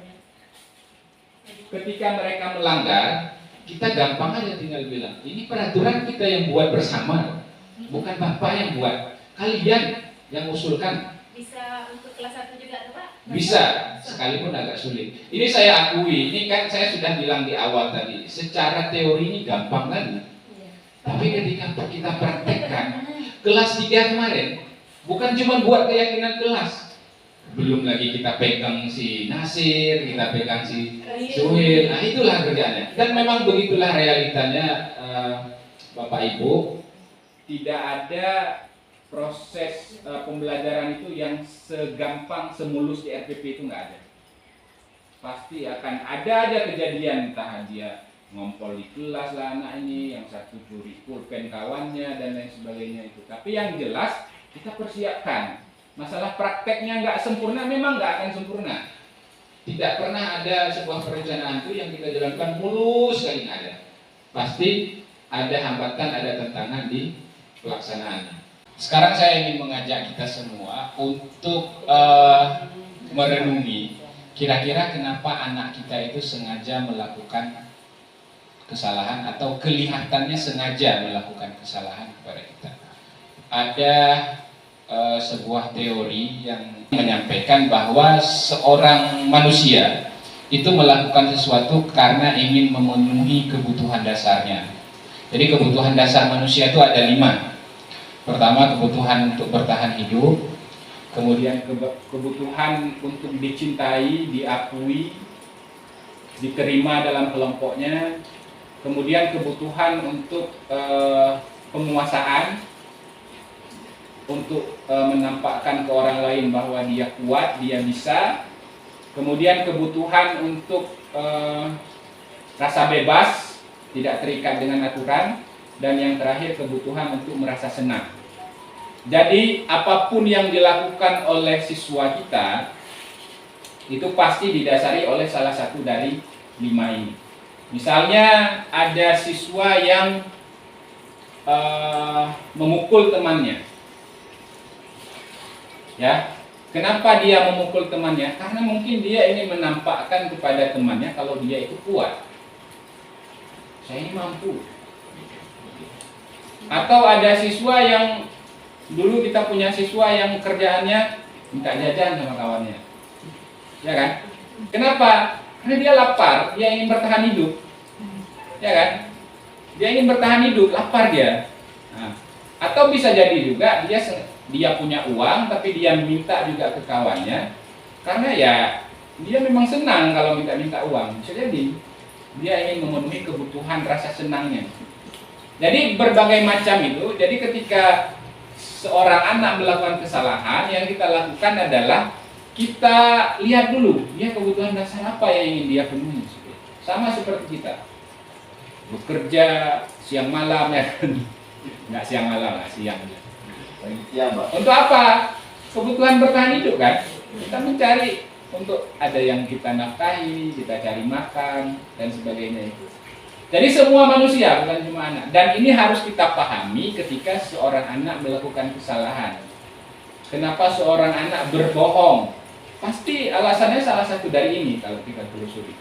kita gampang aja tinggal bilang, ini peraturan kita yang buat bersama, bukan Bapak yang buat. Kalian yang usulkan. Bisa untuk kelas 1 juga tuh Pak? Bisa, sekalipun agak sulit. Ini saya akui, ini kan saya sudah bilang di awal tadi, secara teori ini gampang kan? Iya. Tapi ketika kita praktekkan, kelas 3 kemarin, bukan cuma buat keyakinan kelas, belum lagi kita pegang si Nasir, kita pegang si Suhil, nah itulah kerjaannya. Dan memang begitulah realitanya Bapak Ibu, tidak ada proses pembelajaran itu yang segampang, semulus di RPP itu nggak ada. Pasti akan ada aja kejadian, entah dia ngompol di kelas lah anak ini, yang satu curi pulpen kawannya dan lain sebagainya itu. Tapi yang jelas kita persiapkan. Masalah prakteknya nggak sempurna, memang nggak akan sempurna. Tidak pernah ada sebuah perencanaan itu yang kita jalankan mulus sekali, nggak ada. Pasti ada hambatan, ada tantangan di pelaksanaannya. Sekarang saya ingin mengajak kita semua untuk merenungi kira-kira kenapa anak kita itu sengaja melakukan kesalahan atau kelihatannya sengaja melakukan kesalahan kepada kita. Ada sebuah teori yang menyampaikan bahwa seorang manusia itu melakukan sesuatu karena ingin memenuhi kebutuhan dasarnya. Jadi kebutuhan dasar manusia itu ada 5. Pertama, kebutuhan untuk bertahan hidup. Kemudian kebutuhan untuk dicintai, diakui, diterima dalam kelompoknya. Kemudian kebutuhan untuk penguasaan, untuk menampakkan ke orang lain bahwa dia kuat, dia bisa. Kemudian kebutuhan untuk rasa bebas, tidak terikat dengan aturan. Dan yang terakhir, kebutuhan untuk merasa senang. Jadi apapun yang dilakukan oleh siswa kita itu pasti didasari oleh salah satu dari 5 ini. Misalnya ada siswa yang memukul temannya. Ya, kenapa dia memukul temannya? Karena mungkin dia ingin menampakkan kepada temannya kalau dia itu kuat. Saya ini mampu. Atau ada siswa yang dulu kita punya siswa yang kerjaannya minta jajan sama kawannya. Ya kan? Kenapa? Karena dia lapar, dia ingin bertahan hidup. Ya kan? Dia ingin bertahan hidup, lapar dia. Nah, atau bisa jadi juga dia punya uang tapi dia minta juga ke kawannya karena ya dia memang senang kalau minta uang. Bisa jadi dia ingin memenuhi kebutuhan rasa senangnya. Jadi berbagai macam itu. Jadi ketika seorang anak melakukan kesalahan, yang kita lakukan adalah kita lihat dulu dia kebutuhan dasar apa yang ingin dia penuhi. Sama seperti kita bekerja siang malam ya, nggak siang malam lah, siang. Iya, Mbak. Untuk apa? Kebutuhan bertahan hidup kan. Kita mencari untuk ada yang kita nafkahi, kita cari makan dan sebagainya itu. Jadi semua manusia, bukan cuma anak. Dan ini harus kita pahami ketika seorang anak melakukan kesalahan. Kenapa seorang anak berbohong? Pasti alasannya salah satu dari ini kalau kita telusuri.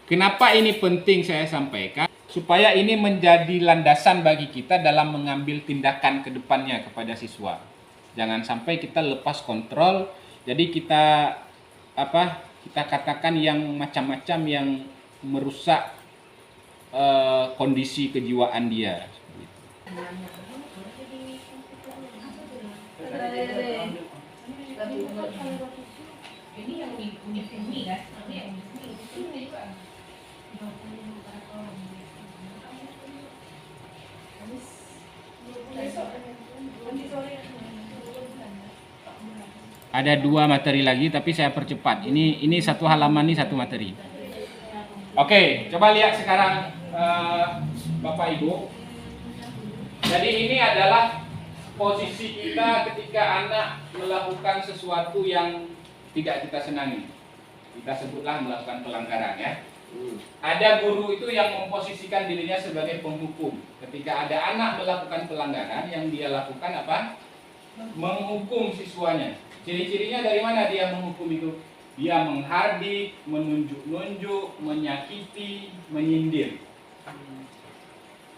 Kenapa ini penting saya sampaikan? Supaya ini menjadi landasan bagi kita dalam mengambil tindakan ke depannya kepada siswa. Jangan sampai kita lepas kontrol. Jadi kita katakan yang macam-macam yang merusak kondisi kejiwaan dia. Ini yang unik ini kan? Ada 2 materi lagi tapi saya percepat. Ini satu halaman, ini satu materi. Oke, coba lihat sekarang Bapak Ibu. Jadi ini adalah posisi kita ketika anak melakukan sesuatu yang tidak kita senangi. Kita sebutlah melakukan pelanggaran ya. Ada guru itu yang memposisikan dirinya sebagai penghukum. Ketika ada anak melakukan pelanggaran, yang dia lakukan apa? Menghukum siswanya. Ciri-cirinya dari mana dia menghukum itu? Dia menghardik, menunjuk-nunjuk, menyakiti, menyindir.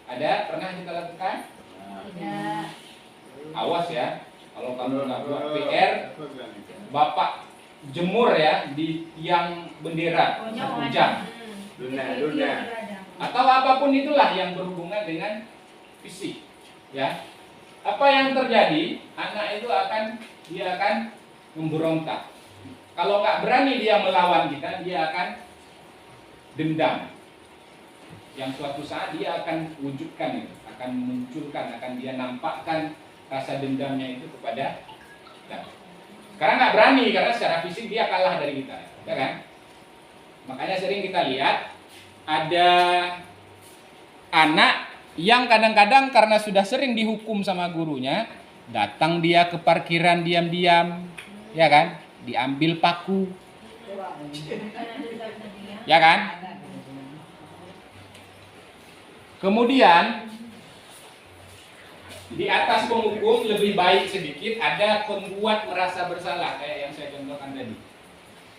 Ada? Pernah kita lakukan? Tidak. Awas ya, kalau kamu nggak buat PR, Bapak jemur ya di tiang bendera 1 jam. Luna. Atau apapun itulah yang berhubungan dengan fisik. Ya, apa yang terjadi? Anak itu dia akan memberontak. Kalau nggak berani dia melawan kita, dia akan dendam. Yang suatu saat dia akan wujudkan itu, akan munculkan, akan dia nampakkan rasa dendamnya itu kepada kita. Karena nggak berani, karena secara fisik dia kalah dari kita, ya kan? Makanya sering kita lihat ada anak yang kadang-kadang karena sudah sering dihukum sama gurunya, datang dia ke parkiran diam-diam, ya kan? Diambil paku, ya kan? Kemudian di atas penghukum lebih baik sedikit ada pembuat merasa bersalah, kayak yang saya contohkan tadi.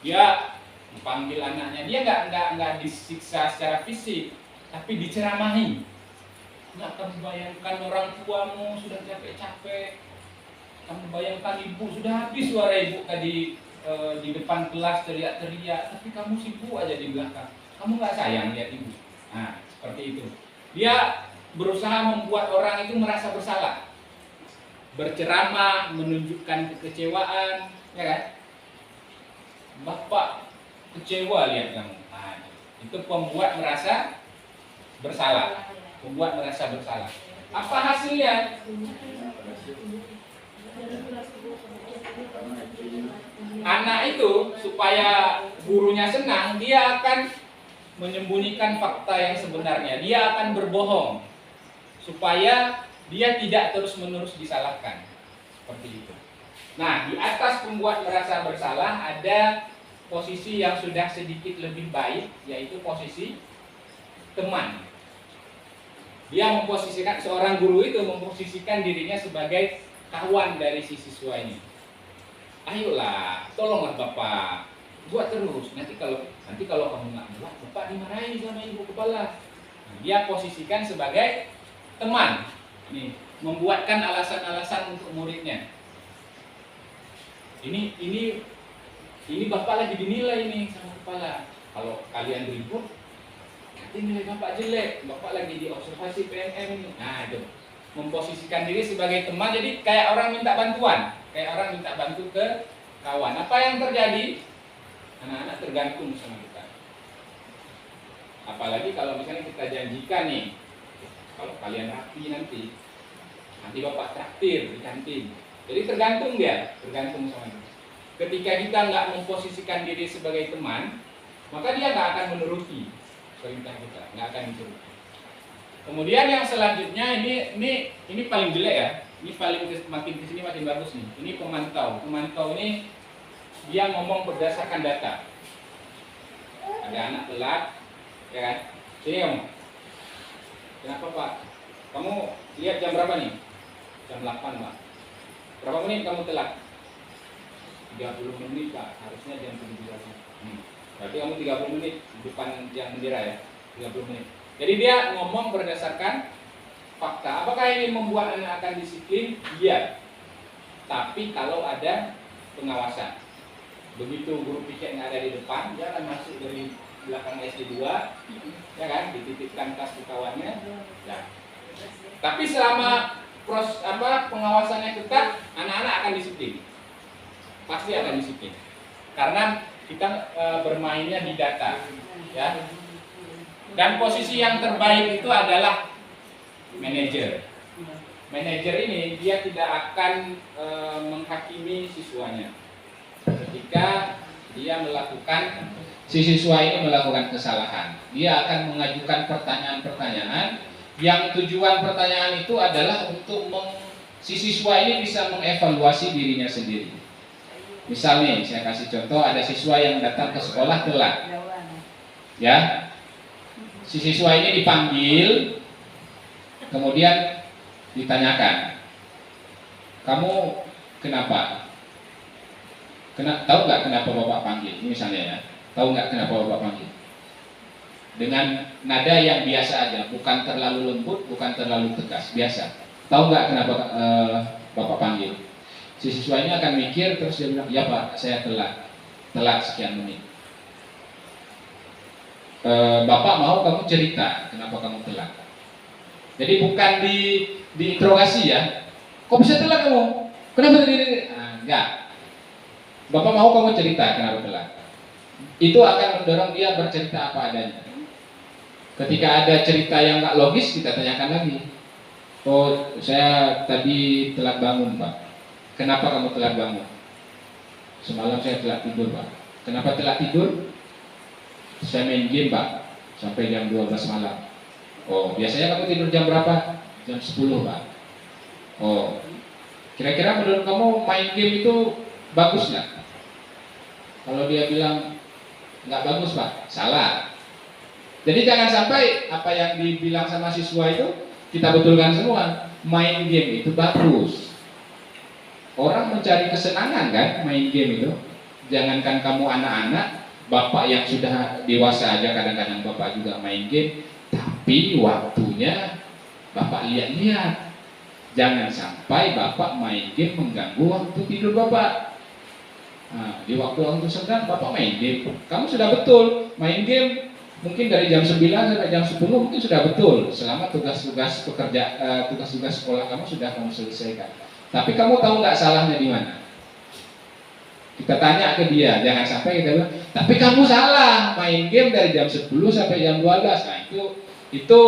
Dia dipanggil anaknya, dia nggak disiksa secara fisik, tapi diceramahi. Nggak, kamu bayangkan orang tuamu sudah capek-capek, kamu bayangkan ibu sudah habis suara ibu tadi di depan kelas teriak-teriak, tapi kamu sibuk aja di belakang. Kamu nggak sayang lihat ibu. Nah, seperti itu. Dia berusaha membuat orang itu merasa bersalah, berceramah, menunjukkan kekecewaan, ya kan? Bapak kecewa lihat kamu. Nah, itu pembuat merasa bersalah. Membuat merasa bersalah. Apa hasilnya? Anak itu supaya gurunya senang, dia akan menyembunyikan fakta yang sebenarnya. Dia akan berbohong supaya dia tidak terus-menerus disalahkan. Seperti itu. Nah, di atas pembuat merasa bersalah ada posisi yang sudah sedikit lebih baik, yaitu posisi teman. Dia memposisikan, seorang guru itu memposisikan dirinya sebagai kawan dari si siswa ini. Ayolah, tolonglah Bapak, buat terus. Nanti kalau kamu nggak buat, Bapak dimarahin sama ibu kepala. Nah, dia posisikan sebagai teman. Nih, membuatkan alasan-alasan untuk muridnya. Ini Bapak lagi dinilai nih sama kepala. Kalau kalian ribut, nanti nilai Bapak jelek. Bapak lagi diobservasi PMM ini. Nah, itu memposisikan diri sebagai teman. Jadi kayak orang minta bantuan, kayak orang minta bantu ke kawan. Apa yang terjadi? Anak-anak tergantung sama kita. Apalagi kalau misalnya kita janjikan nih, kalau kalian rapi nanti Bapak traktir di kantin. Jadi tergantung sama kita. Ketika kita nggak memposisikan diri sebagai teman, maka dia nggak akan menuruti perintah kita, nggak akan dituruti. Kemudian yang selanjutnya ini paling jelek ya. Ini makin kesini makin bagus nih. Ini pemantau. Pemantau ini dia ngomong berdasarkan data. Ada anak telat, ya kan? Sini kamu. Kenapa Pak? Kamu lihat jam berapa nih? Jam 8 Pak. Berapa menit kamu telat? 30 menit Pak. Harusnya jam 7. Berarti kamu 30 menit di depan yang bendera ya. 30 menit. Jadi dia ngomong berdasarkan fakta. Apakah ini membuat anak akan disiplin? Iya. Tapi kalau ada pengawasan. Begitu guru piketnya ada di depan, dia akan masuk dari belakang SD2, ya kan, dititipkan tas ke kawannya. Ya. Tapi selama pengawasannya ketat, anak-anak akan disiplin. Pasti akan disiplin. Karena kita bermainnya di data, ya. Dan posisi yang terbaik itu adalah manajer. Manajer ini dia tidak akan menghakimi siswanya. Ketika dia si siswa ini melakukan kesalahan, dia akan mengajukan pertanyaan-pertanyaan yang tujuan pertanyaan itu adalah untuk si siswa ini bisa mengevaluasi dirinya sendiri. Misalnya, saya kasih contoh, ada siswa yang datang ke sekolah telat, ya. Si siswa ini dipanggil, kemudian ditanyakan, kamu kenapa? Tahu nggak kenapa Bapak panggil? Ini misalnya ya, tahu nggak kenapa Bapak panggil? Dengan nada yang biasa aja, bukan terlalu lembut, bukan terlalu tegas, biasa. Tahu nggak kenapa Bapak panggil? Si siswa ini akan mikir, terus dia bilang, ya Pak, saya telat sekian menit. Bapak mau kamu cerita kenapa kamu telat. Jadi bukan diinterogasi ya. Kok bisa telat kamu? Kenapa tadi? Enggak. Bapak mau kamu cerita kenapa telat. Itu akan mendorong dia bercerita apa adanya. Ketika ada cerita yang nggak logis, kita tanyakan lagi. Oh, saya tadi telat bangun, Pak. Kenapa kamu telat bangun? Semalam saya telat tidur, Pak. Kenapa telat tidur? Saya main game, Pak, sampai jam 12 malam. Oh, biasanya kamu tidur jam berapa? Jam 10, Pak. Oh, kira-kira menurut kamu main game itu bagus nggak? Kalau dia bilang nggak bagus, Pak, salah. Jadi jangan sampai apa yang dibilang sama siswa itu kita betulkan semua. Main game itu bagus. Orang mencari kesenangan kan main game itu. Jangankan kamu anak-anak, bapak yang sudah dewasa aja kadang-kadang bapak juga main game. Tapi waktunya bapak lihat-lihat. Jangan sampai bapak main game mengganggu waktu tidur bapak. Nah, di waktu senggang bapak main game. Kamu sudah betul main game. Mungkin dari jam 9 sampai jam 10 mungkin sudah betul. Selama tugas-tugas tugas-tugas sekolah kamu sudah kamu selesaikan. Tapi kamu tahu nggak salahnya di mana? Kita tanya ke dia, jangan sampai kita bilang, tapi kamu salah main game dari jam 10 sampai jam 12. Nah, itu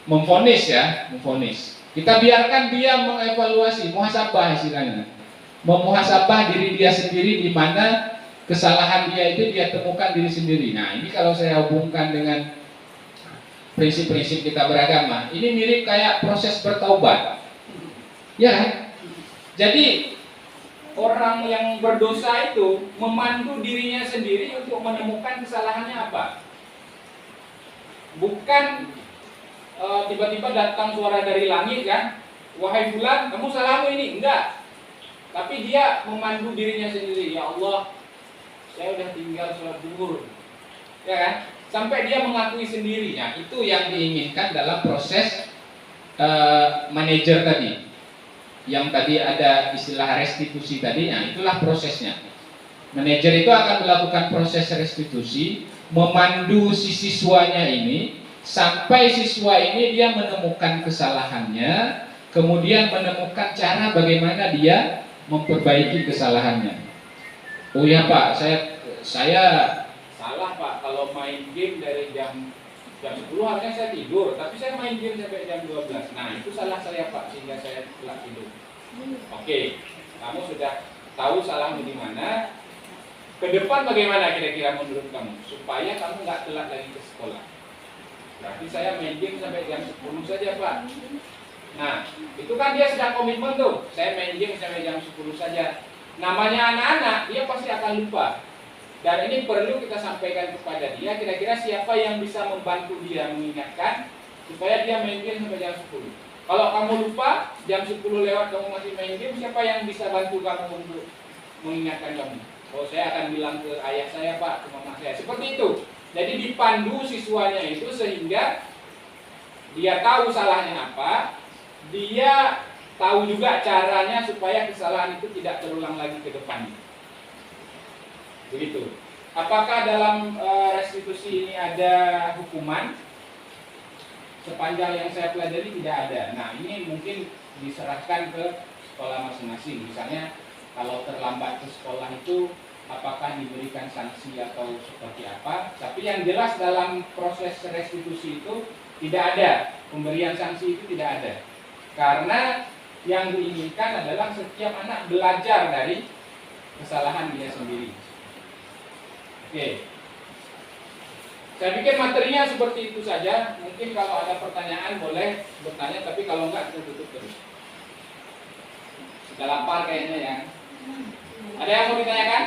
memvonis ya, memvonis. Kita biarkan dia mengevaluasi, muhasabah istilahnya. Memuhasabah diri dia sendiri di mana kesalahan dia itu dia temukan diri sendiri. Nah, ini kalau saya hubungkan dengan prinsip-prinsip kita beragama, ini mirip kayak proses bertaubat. Ya kan? Jadi orang yang berdosa itu memandu dirinya sendiri untuk menemukan kesalahannya apa? Bukan tiba-tiba datang suara dari langit kan, wahai fulan, kamu salahmu ini. Enggak. Tapi dia memandu dirinya sendiri. Ya Allah, saya udah tinggal sholat zuhur, ya kan? Sampai dia mengakui sendirinya. Itu yang diinginkan dalam proses manajer tadi. Yang tadi ada istilah restitusi tadi, nah itulah prosesnya. Manajer itu akan melakukan proses restitusi, memandu si siswanya ini sampai siswa ini dia menemukan kesalahannya, kemudian menemukan cara bagaimana dia memperbaiki kesalahannya. Oh ya Pak, saya salah Pak kalau main game dari jam 10 harusnya saya tidur, tapi saya main game sampai jam 12. Nah, itu salah saya Pak sehingga saya telat tidur. Oke, kamu sudah tahu salahmu di mana. Ke depan bagaimana kira-kira menurut kamu supaya kamu nggak telat lagi ke sekolah? Berarti saya main game sampai jam 10 saja Pak. Nah, itu kan dia sudah komitmen tuh. Saya main game sampai jam 10 saja. Namanya anak-anak, dia pasti akan lupa. Dan ini perlu kita sampaikan kepada dia, kira-kira siapa yang bisa membantu dia mengingatkan supaya dia main game sampai jam 10. Kalau kamu lupa, jam 10 lewat kamu masih main game, siapa yang bisa bantu kamu untuk mengingatkan kamu? Oh, saya akan bilang ke ayah saya Pak, ke mama saya. Seperti itu. Jadi dipandu siswanya itu sehingga dia tahu salahnya apa, dia tahu juga caranya supaya kesalahan itu tidak terulang lagi ke depannya. Begitu. Apakah dalam restitusi ini ada hukuman? Sepanjang yang saya pelajari tidak ada. Nah, ini mungkin diserahkan ke sekolah masing-masing. Misalnya kalau terlambat ke sekolah itu apakah diberikan sanksi atau seperti apa? Tapi yang jelas dalam proses restitusi itu tidak ada. Pemberian sanksi itu tidak ada. Karena yang diinginkan adalah setiap anak belajar dari kesalahan dia sendiri. Oke. Saya pikir materinya seperti itu saja. Mungkin kalau ada pertanyaan boleh bertanya, tapi kalau enggak kita tutup terus. Sudah lapar kayaknya ya. Ada yang mau ditanyakan?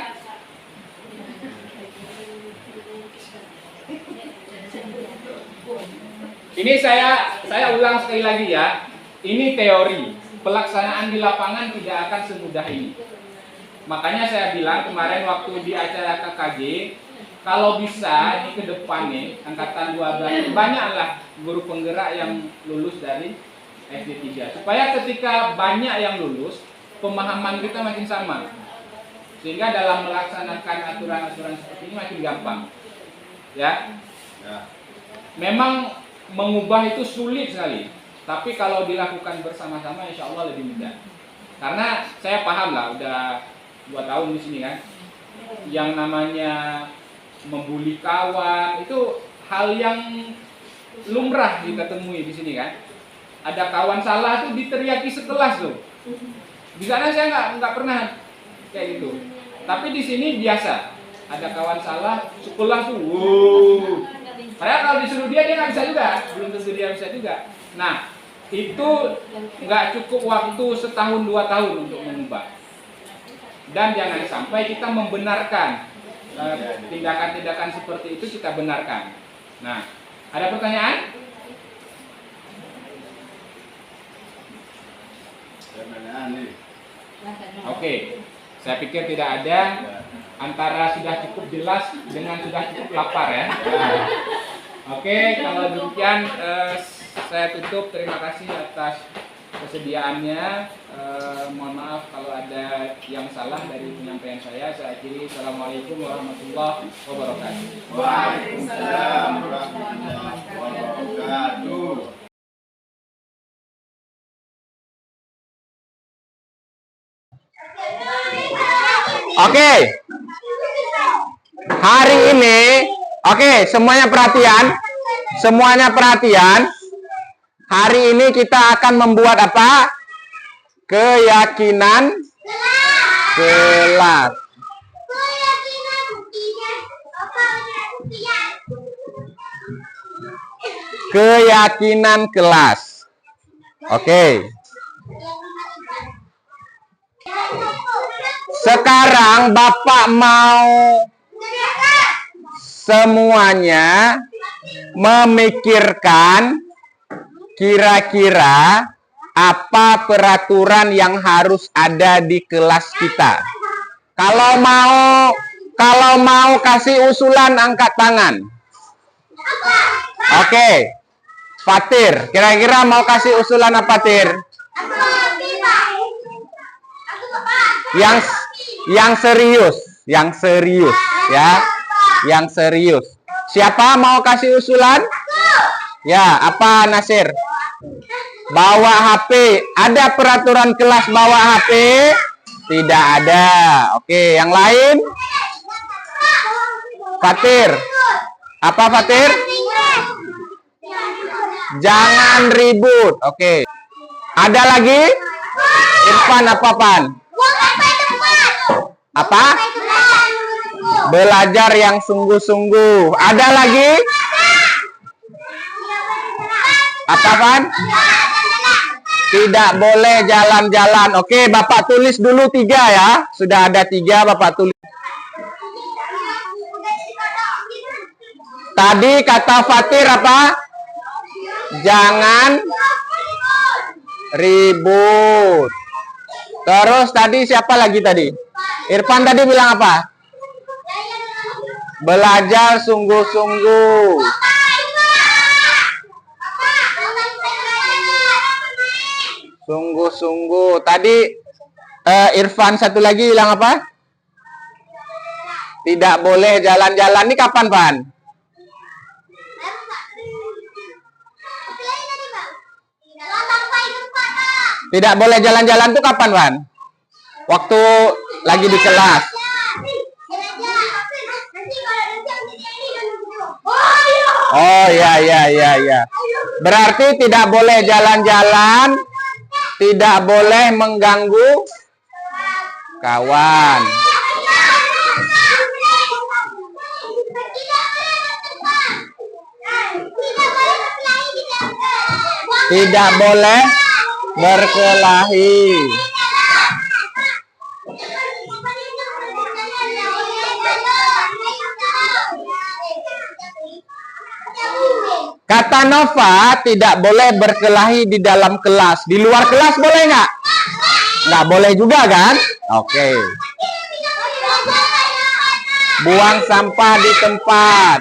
Ini saya ulang sekali lagi ya. Ini teori. Pelaksanaan di lapangan tidak akan semudah ini. Makanya saya bilang kemarin waktu di acara KKJ, kalau bisa ini ke depan nih, angkatan 12 banyaklah guru penggerak yang lulus dari SD 3. Supaya ketika banyak yang lulus, pemahaman kita makin sama. Sehingga dalam melaksanakan aturan-aturan seperti ini makin gampang. Ya. Memang mengubah itu sulit sekali. Tapi kalau dilakukan bersama-sama insya Allah lebih mudah. Karena saya paham lah, udah 2 tahun di sini kan. Yang namanya membuli kawan itu hal yang lumrah kita temui di sini kan. ada kawan salah tuh diteriaki sekelas tuh. Di sana saya nggak pernah kayak gitu. Tapi di sini biasa. Ada kawan salah, sekolah tuh, wow. Padahal kalau disuruh dia nggak bisa juga, belum tentu dia bisa juga. Nah, itu nggak cukup waktu setahun 2 tahun untuk mengubah. Dan jangan sampai kita membenarkan tindakan-tindakan seperti itu kita benarkan. Nah, ada pertanyaan? Oke, saya pikir tidak ada. Antara sudah cukup jelas dengan sudah cukup lapar ya. Oke, kalau demikian saya tutup. Terima kasih atas kesediaannya. Mohon maaf kalau ada yang salah dari penyampaian saya. Saya akhiri. Assalamualaikum warahmatullahi wabarakatuh. Waalaikumsalam warahmatullahi wabarakatuh. Oke. Hari ini, semuanya perhatian. Semuanya perhatian. Hari ini kita akan membuat apa? Keyakinan kelas. Keyakinan kelas. Oke. Sekarang Bapak mau semuanya memikirkan kira-kira apa peraturan yang harus ada di kelas kita. Kalau mau kasih usulan angkat tangan. Oke. Fatir, kira-kira mau kasih usulan apa, Fatir? Yang serius ya. Yang serius. Siapa mau kasih usulan? Ya, apa Nasir? Bawa HP. Ada peraturan kelas bawa HP? Tidak ada. Oke, yang lain? Fatir. Apa Fatir? Jangan ribut. Oke. Ada lagi? Irfan apa Pan? Apa? Belajar yang sungguh-sungguh. Ada lagi? Apa Pan? Tidak boleh jalan-jalan. Oke, Bapak tulis dulu 3 ya. Sudah ada 3, Bapak tulis. Tadi kata Fatir apa? Jangan ribut. Terus tadi siapa lagi tadi? Irfan tadi bilang apa? Belajar sungguh-sungguh. Sungguh-sungguh. Tadi Irfan satu lagi bilang apa? Tidak boleh jalan-jalan. Ini kapan, Pan? Tidak boleh jalan-jalan tuh kapan, Pan? Waktu lagi di kelas. Oh ya. Berarti tidak boleh jalan-jalan, tidak boleh mengganggu kawan. Tidak boleh berkelahi. Kata Nova, tidak boleh berkelahi di dalam kelas. Di luar kelas boleh nggak? Nggak boleh juga kan? Oke. Buang sampah di tempat.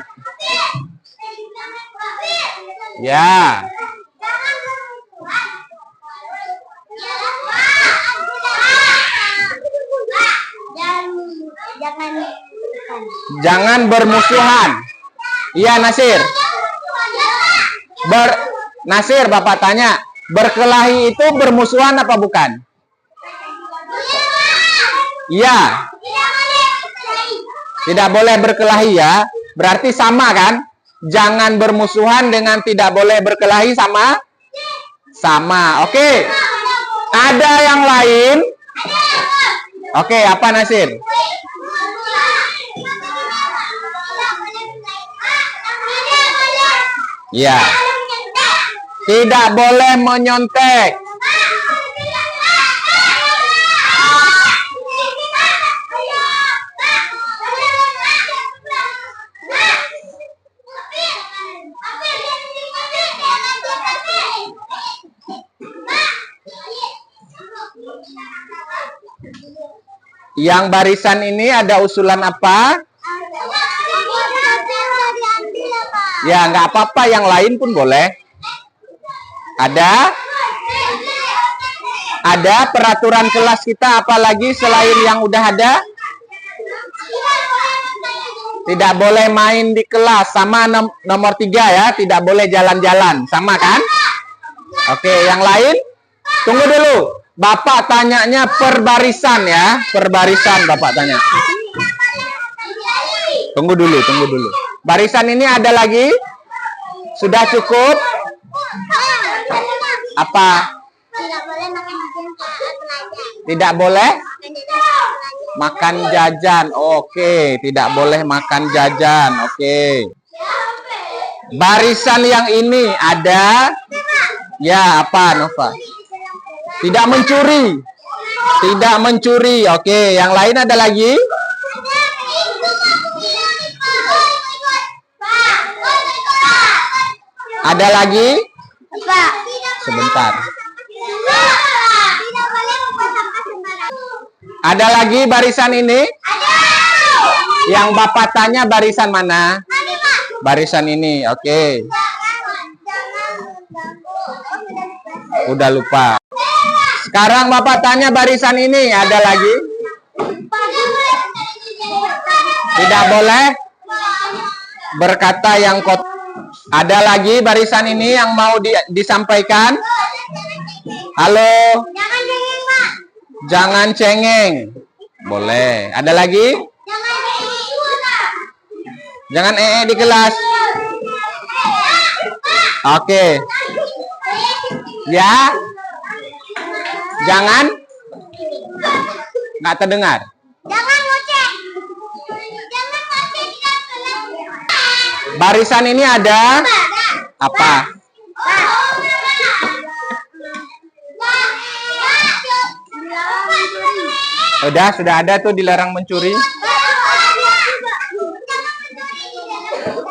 Ya. Jangan bermusuhan. Iya, Nasir. Nasir, Bapak tanya, berkelahi itu bermusuhan apa bukan? Iya. Tidak boleh berkelahi ya. Berarti sama kan? Jangan bermusuhan dengan tidak boleh berkelahi sama? Sama. Oke. Ada yang lain? Oke, apa Nasir? Ya. Tidak boleh menyontek. Yang barisan ini ada usulan apa? Ya, nggak apa-apa. Yang lain pun boleh. Ada peraturan kelas kita apalagi selain yang udah ada? Tidak boleh main di kelas. Sama nomor 3 ya. Tidak boleh jalan-jalan. Sama kan? Oke, yang lain? Tunggu dulu. Bapak tanyanya per barisan ya. Per barisan Bapak tanya. Tunggu dulu. Barisan ini ada lagi? Sudah cukup? Apa? Tidak boleh makan jajan. Oke, tidak boleh makan jajan. Oke. Barisan yang ini ada? Ya, apa Nova? Tidak mencuri. Tidak mencuri. Oke, yang lain ada lagi? Ada lagi? Sebentar. Ada lagi barisan ini? Yang Bapak tanya barisan mana? Barisan ini. Oke. Udah lupa. Sekarang Bapak tanya barisan ini, ada lagi? Tidak boleh berkata yang kotor. Ada lagi barisan ini yang mau disampaikan? Halo? Jangan cengeng. Boleh. Ada lagi? Jangan di kelas. Oke. Ya. Jangan. Nggak terdengar. Barisan ini ada apa? Sudah ada tuh dilarang mencuri.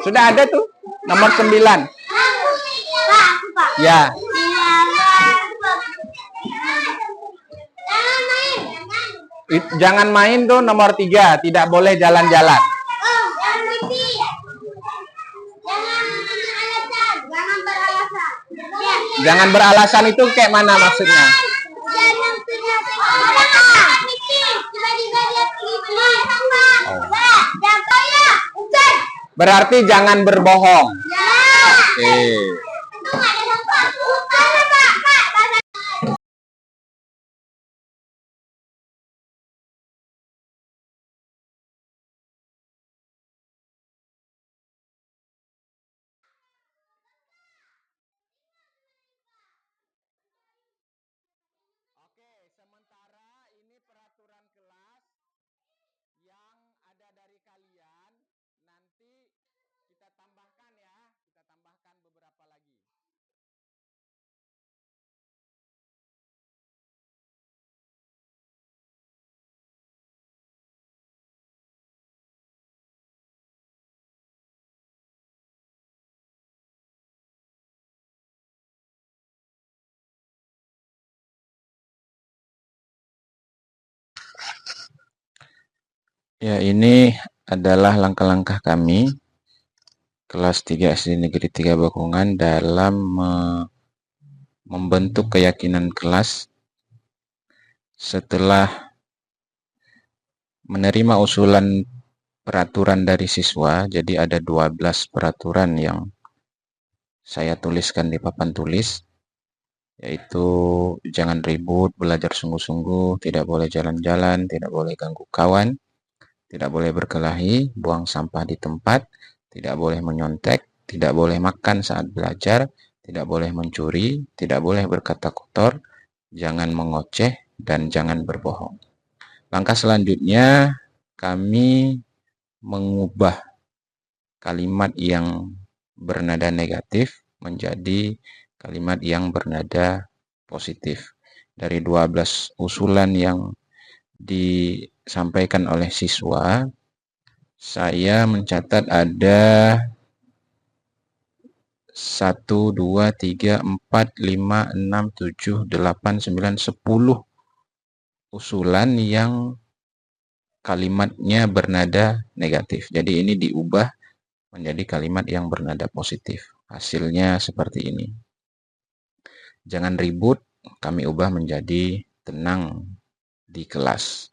Sudah ada tuh nomor 9. Ya. Jangan main tuh nomor 3, tidak boleh jalan-jalan. Jangan beralasan itu kayak mana maksudnya? Berarti jangan berbohong. Oke. Sementara ini peraturan kelas yang ada dari kalian, nanti kita tambahkan ya, kita tambahkan beberapa lagi. Ya, ini adalah langkah-langkah kami kelas 3 SD Negeri 3 Bakungan dalam membentuk keyakinan kelas setelah menerima usulan peraturan dari siswa. Jadi ada 12 peraturan yang saya tuliskan di papan tulis, yaitu jangan ribut, belajar sungguh-sungguh, tidak boleh jalan-jalan, tidak boleh ganggu kawan, tidak boleh berkelahi, buang sampah di tempat, tidak boleh menyontek, tidak boleh makan saat belajar, tidak boleh mencuri, tidak boleh berkata kotor, jangan mengoceh, dan jangan berbohong. Langkah selanjutnya, kami mengubah kalimat yang bernada negatif menjadi kalimat yang bernada positif. Dari 12 usulan yang disampaikan oleh siswa, saya mencatat ada 1, 2, 3, 4, 5, 6, 7, 8, 9, 10 usulan yang kalimatnya bernada negatif. Jadi ini diubah menjadi kalimat yang bernada positif. Hasilnya seperti ini. Jangan ribut, kami ubah menjadi tenang di kelas.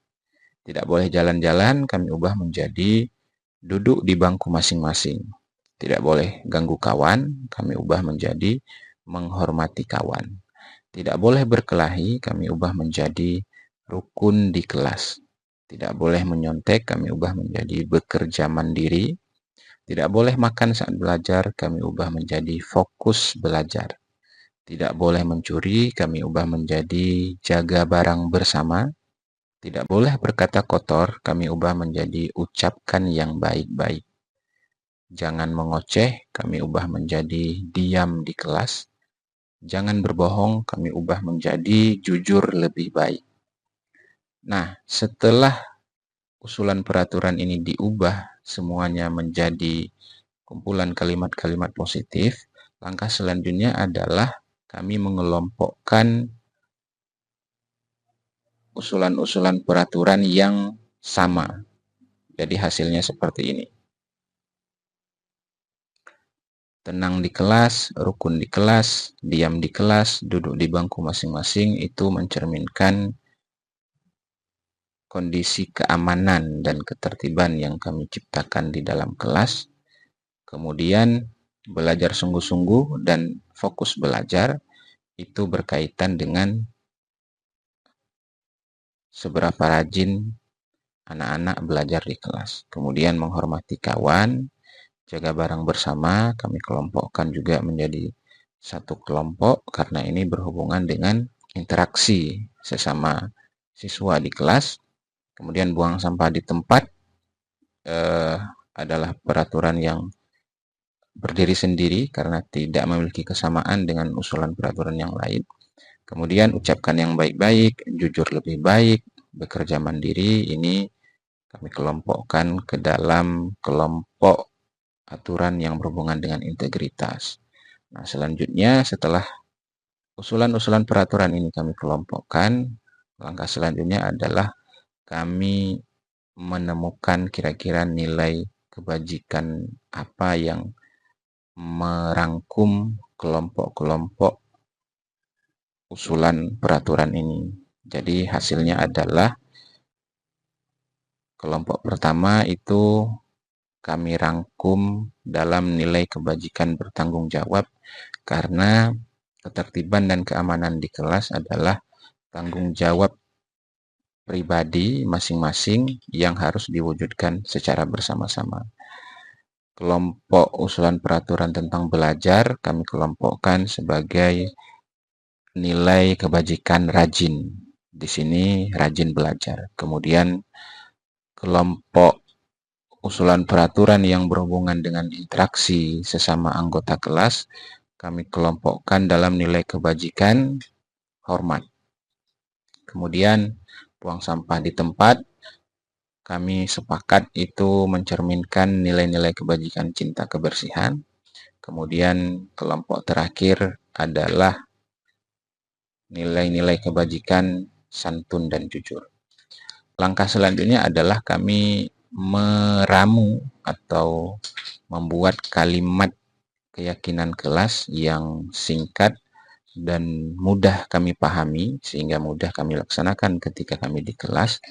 Tidak boleh jalan-jalan, kami ubah menjadi duduk di bangku masing-masing. Tidak boleh ganggu kawan, kami ubah menjadi menghormati kawan. Tidak boleh berkelahi, kami ubah menjadi rukun di kelas. Tidak boleh menyontek, kami ubah menjadi bekerja mandiri. Tidak boleh makan saat belajar, kami ubah menjadi fokus belajar. Tidak boleh mencuri, kami ubah menjadi jaga barang bersama. Tidak boleh berkata kotor, kami ubah menjadi ucapkan yang baik-baik. Jangan mengoceh, kami ubah menjadi diam di kelas. Jangan berbohong, kami ubah menjadi jujur lebih baik. Nah, setelah usulan peraturan ini diubah semuanya menjadi kumpulan kalimat-kalimat positif, langkah selanjutnya adalah kami mengelompokkan usulan-usulan peraturan yang sama. Jadi hasilnya seperti ini. Tenang di kelas, rukun di kelas, diam di kelas, duduk di bangku masing-masing, itu mencerminkan kondisi keamanan dan ketertiban yang kami ciptakan di dalam kelas. Kemudian belajar sungguh-sungguh dan fokus belajar itu berkaitan dengan seberapa rajin anak-anak belajar di kelas. Kemudian menghormati kawan, jaga barang bersama, kami kelompokkan juga menjadi satu kelompok karena ini berhubungan dengan interaksi sesama siswa di kelas. Kemudian buang sampah di tempat adalah peraturan yang berdiri sendiri karena tidak memiliki kesamaan dengan usulan peraturan yang lain. Kemudian ucapkan yang baik-baik, jujur lebih baik, bekerja mandiri, ini kami kelompokkan ke dalam kelompok aturan yang berhubungan dengan integritas. Nah, selanjutnya setelah usulan-usulan peraturan ini kami kelompokkan, langkah selanjutnya adalah kami menemukan kira-kira nilai kebajikan apa yang merangkum kelompok-kelompok usulan peraturan ini. Jadi hasilnya adalah kelompok pertama itu kami rangkum dalam nilai kebajikan bertanggung jawab karena ketertiban dan keamanan di kelas adalah tanggung jawab pribadi masing-masing yang harus diwujudkan secara bersama-sama. Kelompok usulan peraturan tentang belajar kami kelompokkan sebagai nilai kebajikan rajin. Di sini rajin belajar. Kemudian kelompok usulan peraturan yang berhubungan dengan interaksi sesama anggota kelas kami kelompokkan dalam nilai kebajikan hormat. Kemudian buang sampah di tempat kami sepakat itu mencerminkan nilai-nilai kebajikan cinta kebersihan. Kemudian kelompok terakhir adalah nilai-nilai kebajikan santun dan jujur. Langkah selanjutnya adalah kami meramu atau membuat kalimat keyakinan kelas yang singkat dan mudah kami pahami sehingga mudah kami laksanakan ketika kami di kelas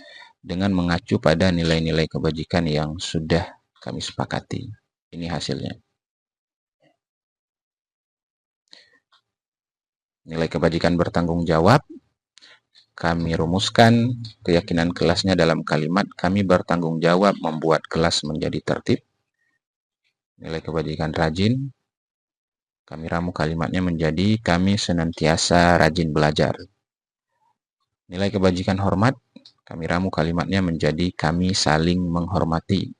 dengan mengacu pada nilai-nilai kebajikan yang sudah kami sepakati. Ini hasilnya. Nilai kebajikan bertanggung jawab, kami rumuskan keyakinan kelasnya dalam kalimat kami bertanggung jawab membuat kelas menjadi tertib. Nilai kebajikan rajin, Kami ramu kalimatnya menjadi kami senantiasa rajin belajar. Nilai kebajikan hormat, kami ramu kalimatnya menjadi kami saling menghormati.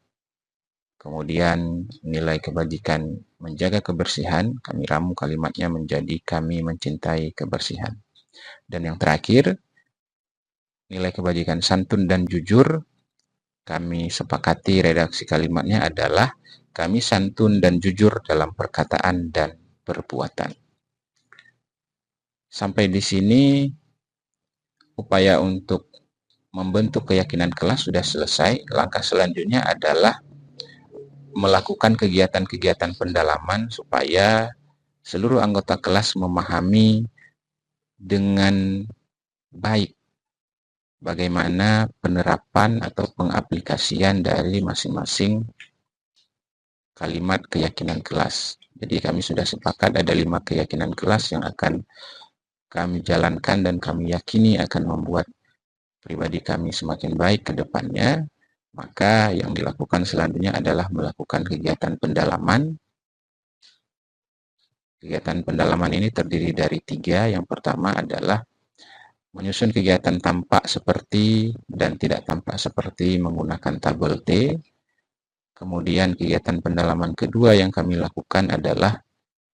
Kemudian nilai kebajikan menjaga kebersihan, kami ramu kalimatnya menjadi kami mencintai kebersihan. Dan yang terakhir, nilai kebajikan santun dan jujur, kami sepakati redaksi kalimatnya adalah kami santun dan jujur dalam perkataan dan perbuatan. Sampai di sini upaya untuk membentuk keyakinan kelas sudah selesai. Langkah selanjutnya adalah melakukan kegiatan-kegiatan pendalaman supaya seluruh anggota kelas memahami dengan baik bagaimana penerapan atau pengaplikasian dari masing-masing kalimat keyakinan kelas. Jadi kami sudah sepakat ada 5 keyakinan kelas yang akan kami jalankan dan kami yakini akan membuat pribadi kami semakin baik ke depannya. Maka yang dilakukan selanjutnya adalah melakukan kegiatan pendalaman. Kegiatan pendalaman ini terdiri dari 3. Yang pertama adalah menyusun kegiatan tampak seperti dan tidak tampak seperti menggunakan tabel T. Kemudian kegiatan pendalaman kedua yang kami lakukan adalah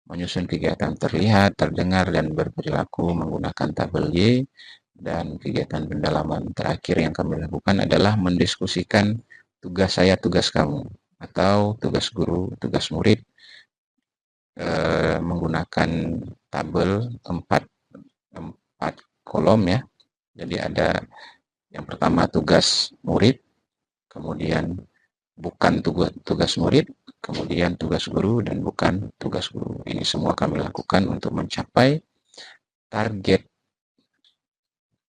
menyusun kegiatan terlihat, terdengar, dan berperilaku menggunakan tabel Y. Dan kegiatan pendalaman terakhir yang kami lakukan adalah mendiskusikan tugas saya, tugas kamu, atau tugas guru, tugas murid menggunakan tabel 4 kolom ya. Jadi ada yang pertama tugas murid, kemudian bukan tugas murid, kemudian tugas guru, dan bukan tugas guru. Ini semua kami lakukan untuk mencapai target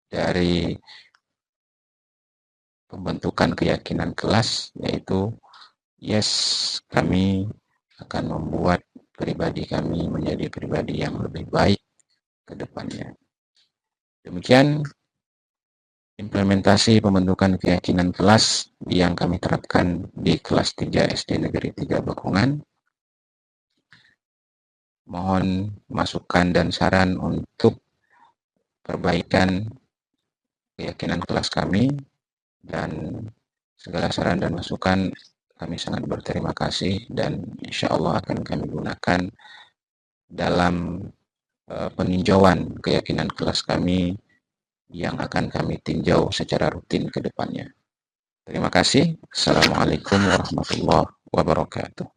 dari pembentukan keyakinan kelas, yaitu yes, kami akan membuat pribadi kami menjadi pribadi yang lebih baik ke depannya. Demikian implementasi pembentukan keyakinan kelas yang kami terapkan di kelas 3 SD Negeri 3 Bekungan. Mohon masukan dan saran untuk perbaikan keyakinan kelas kami, dan segala saran dan masukan kami sangat berterima kasih, dan insya Allah akan kami gunakan dalam peninjauan keyakinan kelas kami yang akan kami tinjau secara rutin ke depannya. Terima kasih. Assalamualaikum warahmatullahi wabarakatuh.